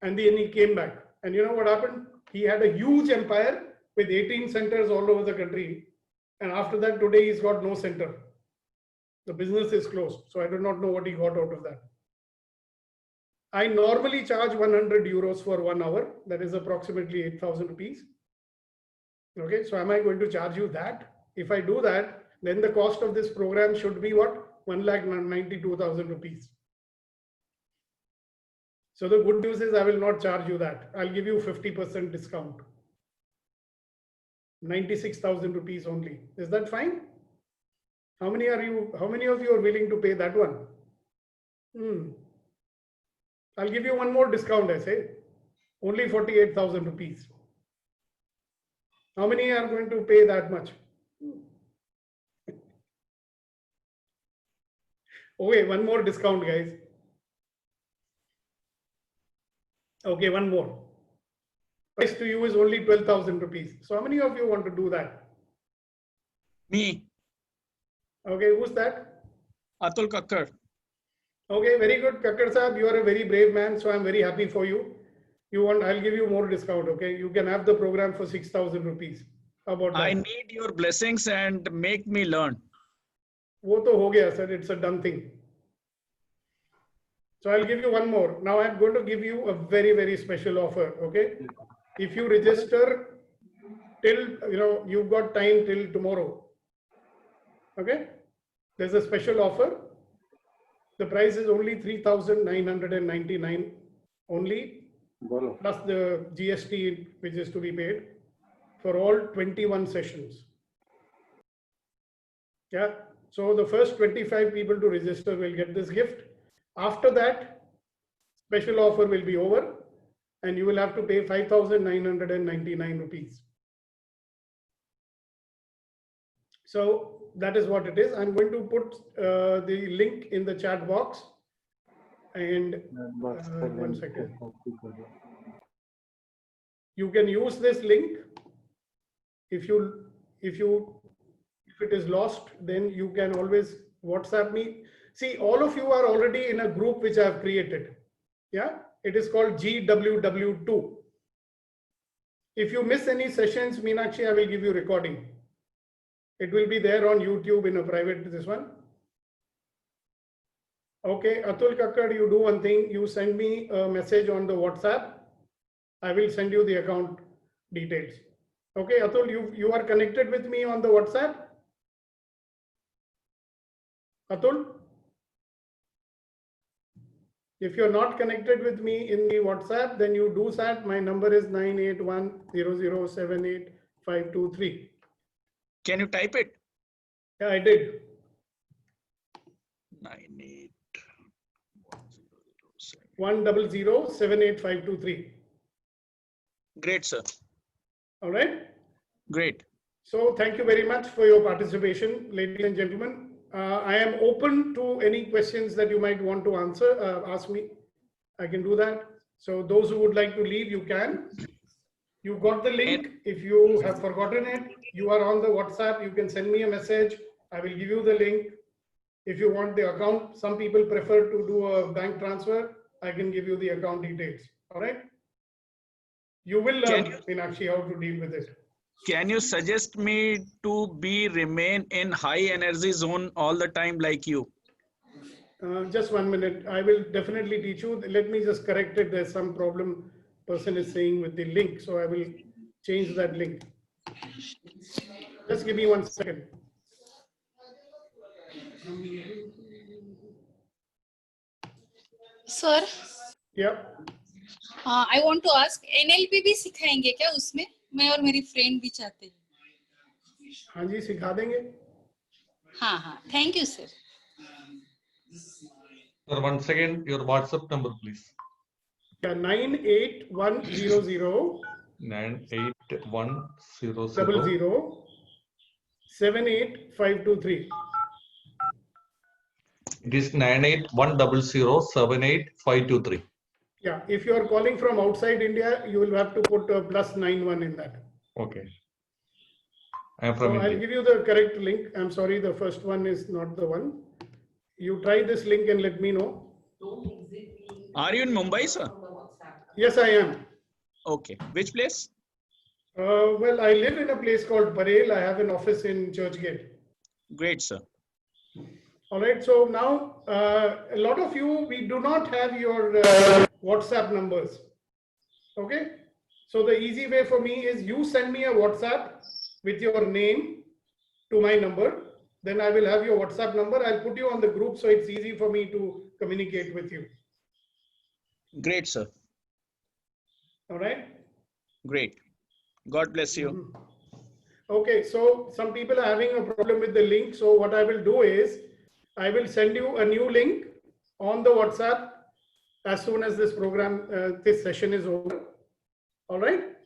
And then he came back. And you know what happened? He had a huge empire with 18 centers all over the country. And after that, today he's got no center. The business is closed. So I do not know what he got out of that. I normally charge 100 euros for 1 hour. That is approximately 8,000 rupees. Okay, so am I going to charge you that? If I do that, then the cost of this program should be what? 1,92,000 rupees. So the good news is I will not charge you that. I'll give you 50% discount. 96,000 rupees only. Is that fine? How many of you are willing to pay that one? I'll give you one more discount, I say. Only 48,000 rupees. How many are going to pay that much? Okay, one more discount, guys. Okay, one more. Price to you is only 12,000 rupees. So how many of you want to do that? Me. Okay, who's that? Atul Kakkar. Okay, very good, Kakkar Sahab. You are a very brave man, so I'm very happy for you. I'll give you more discount, okay? You can have the program for 6,000 rupees. How about that? I need your blessings and make me learn. वो तो हो गया, sir. It's a done thing. So I'll give you one more. Now I'm going to give you a very, very special offer, okay? If you register till, you've got time till tomorrow, okay? There's a special offer. The price is only 3,999 only, plus the GST which is to be paid for all 21 sessions. Yeah. So the first 25 people to register will get this gift. After that, special offer will be over and you will have to pay 5,999 rupees. So that is what it is. I'm going to put the link in the chat box. And 1 second. You can use this link. If it is lost, then you can always WhatsApp me. See, all of you are already in a group which I have created. Yeah, it is called GWW2. If you miss any sessions, Meenakshi, I will give you recording. It will be there on YouTube in a private, this one. Okay, Atul Kakkar, you do one thing. You send me a message on the WhatsApp. I will send you the account details. Okay, Atul, you are connected with me on the WhatsApp? Atul? If you're not connected with me in the WhatsApp, then you do that. My number is 98100785523. Can you type it? Yeah, I did. 100785523. Great, sir. All right. Great. So thank you very much for your participation, ladies and gentlemen. I am open to any questions that you might want to ask me. I can do that. So those who would like to leave, you can. You got the link. If you have forgotten it, you are on the WhatsApp. You can send me a message. I will give you the link. If you want the account, some people prefer to do a bank transfer. I can give you the account details. All right. You will learn in actually how to deal with it. Can you suggest me to remain in high energy zone all the time like you? Just 1 minute. I will definitely teach you. Let me just correct it. There's some problem person is saying with the link. So I will change that link. Just give me 1 second. Sir. Yeah. I want to ask, NLP भी सिखाएंगे क्या उसमें? मैं और मेरी friend भी चाहते हैं। हाँ जी, सिखा देंगे। Thank you, sir. Sir, once again, your WhatsApp number, please. Yeah, 98100 98100 78523. It is 98100 Yeah, if you are calling from outside India, you will have to put a +91 in that. Okay. I am from So I'll India. give you the correct link. I'm sorry, the first one is not the one. You try this link and let me know. Are you in Mumbai, sir? Yes, I am. Okay. Which place? Well, I live in a place called Parel. I have an office in Churchgate. Great, sir. All right. So now, a lot of you, we do not have your WhatsApp numbers. Okay. So the easy way for me is you send me a WhatsApp with your name to my number. Then I will have your WhatsApp number. I'll put you on the group so it's easy for me to communicate with you. Great, sir. All right. Great. God bless you. Okay, so some people are having a problem with the link. So what I will do is I will send you a new link on the WhatsApp as soon as this program, this session is over. All right.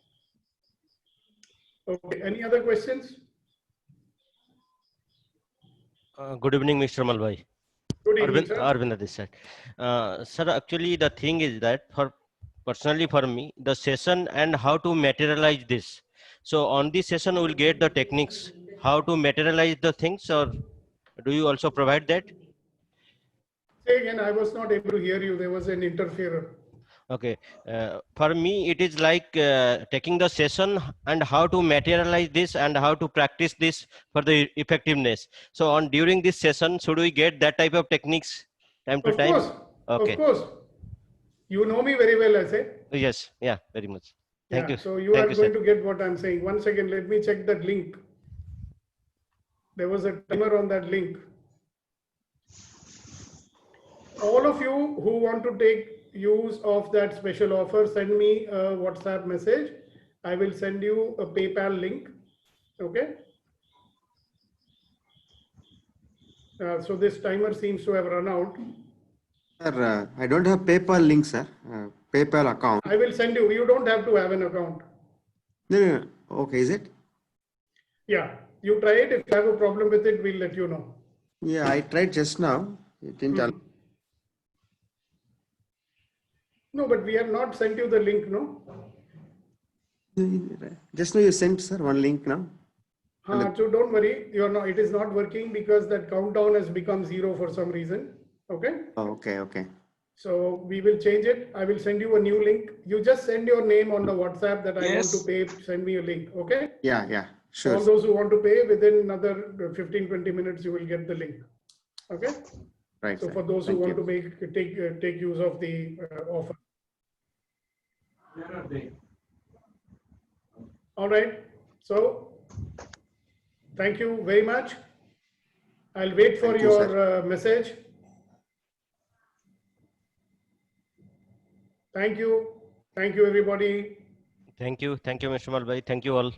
Okay, any other questions? Good evening, Mr. Malbhai. Good evening, sir. Arvind this side. Sir, actually, the thing is that personally for me, the session and how to materialize this. So on this session, we'll get the techniques, how to materialize the things, or do you also provide that? Say again, I was not able to hear you. There was an interferer. Okay. For me, it is like taking the session and how to materialize this and how to practice this for the effectiveness. So on during this session, should we get that type of techniques time to Of time? course. Okay. Of course. You know me very well, I say. Yes. Yeah. Very much. Thank Yeah, you. so you Thank are you, going sir. to get what I'm saying. One second, let me check that link. There was a timer on that link. All of you who want to take use of that special offer, send me a WhatsApp message. I will send you a PayPal link. Okay. So this timer seems to have run out. Sir, I don't have PayPal link, sir. PayPal account. I will send you. You don't have to have an account. No. Okay, is it? Yeah, you try it. If you have a problem with it, we'll let you know. Yeah, I tried just now. It didn't allow. No, but we have not sent you the link, no? Just now you sent, sir, one link now. So don't worry, you're not. It is not working because that countdown has become 0 for some reason. Okay. Oh, okay. So we will change it. I will send you a new link. You just send your name on the WhatsApp that I want to pay. Send me a link. Okay. Yeah. Sure. All those who want to pay, within another 15-20 minutes, you will get the link. Okay. Right. So sir. for those who Thank want you. to take use of the offer. All right. So thank you very much. I'll wait for Thank you, your message. Thank you. Thank you, everybody. Thank you. Thank you, Mr. Malbhai. Thank you all.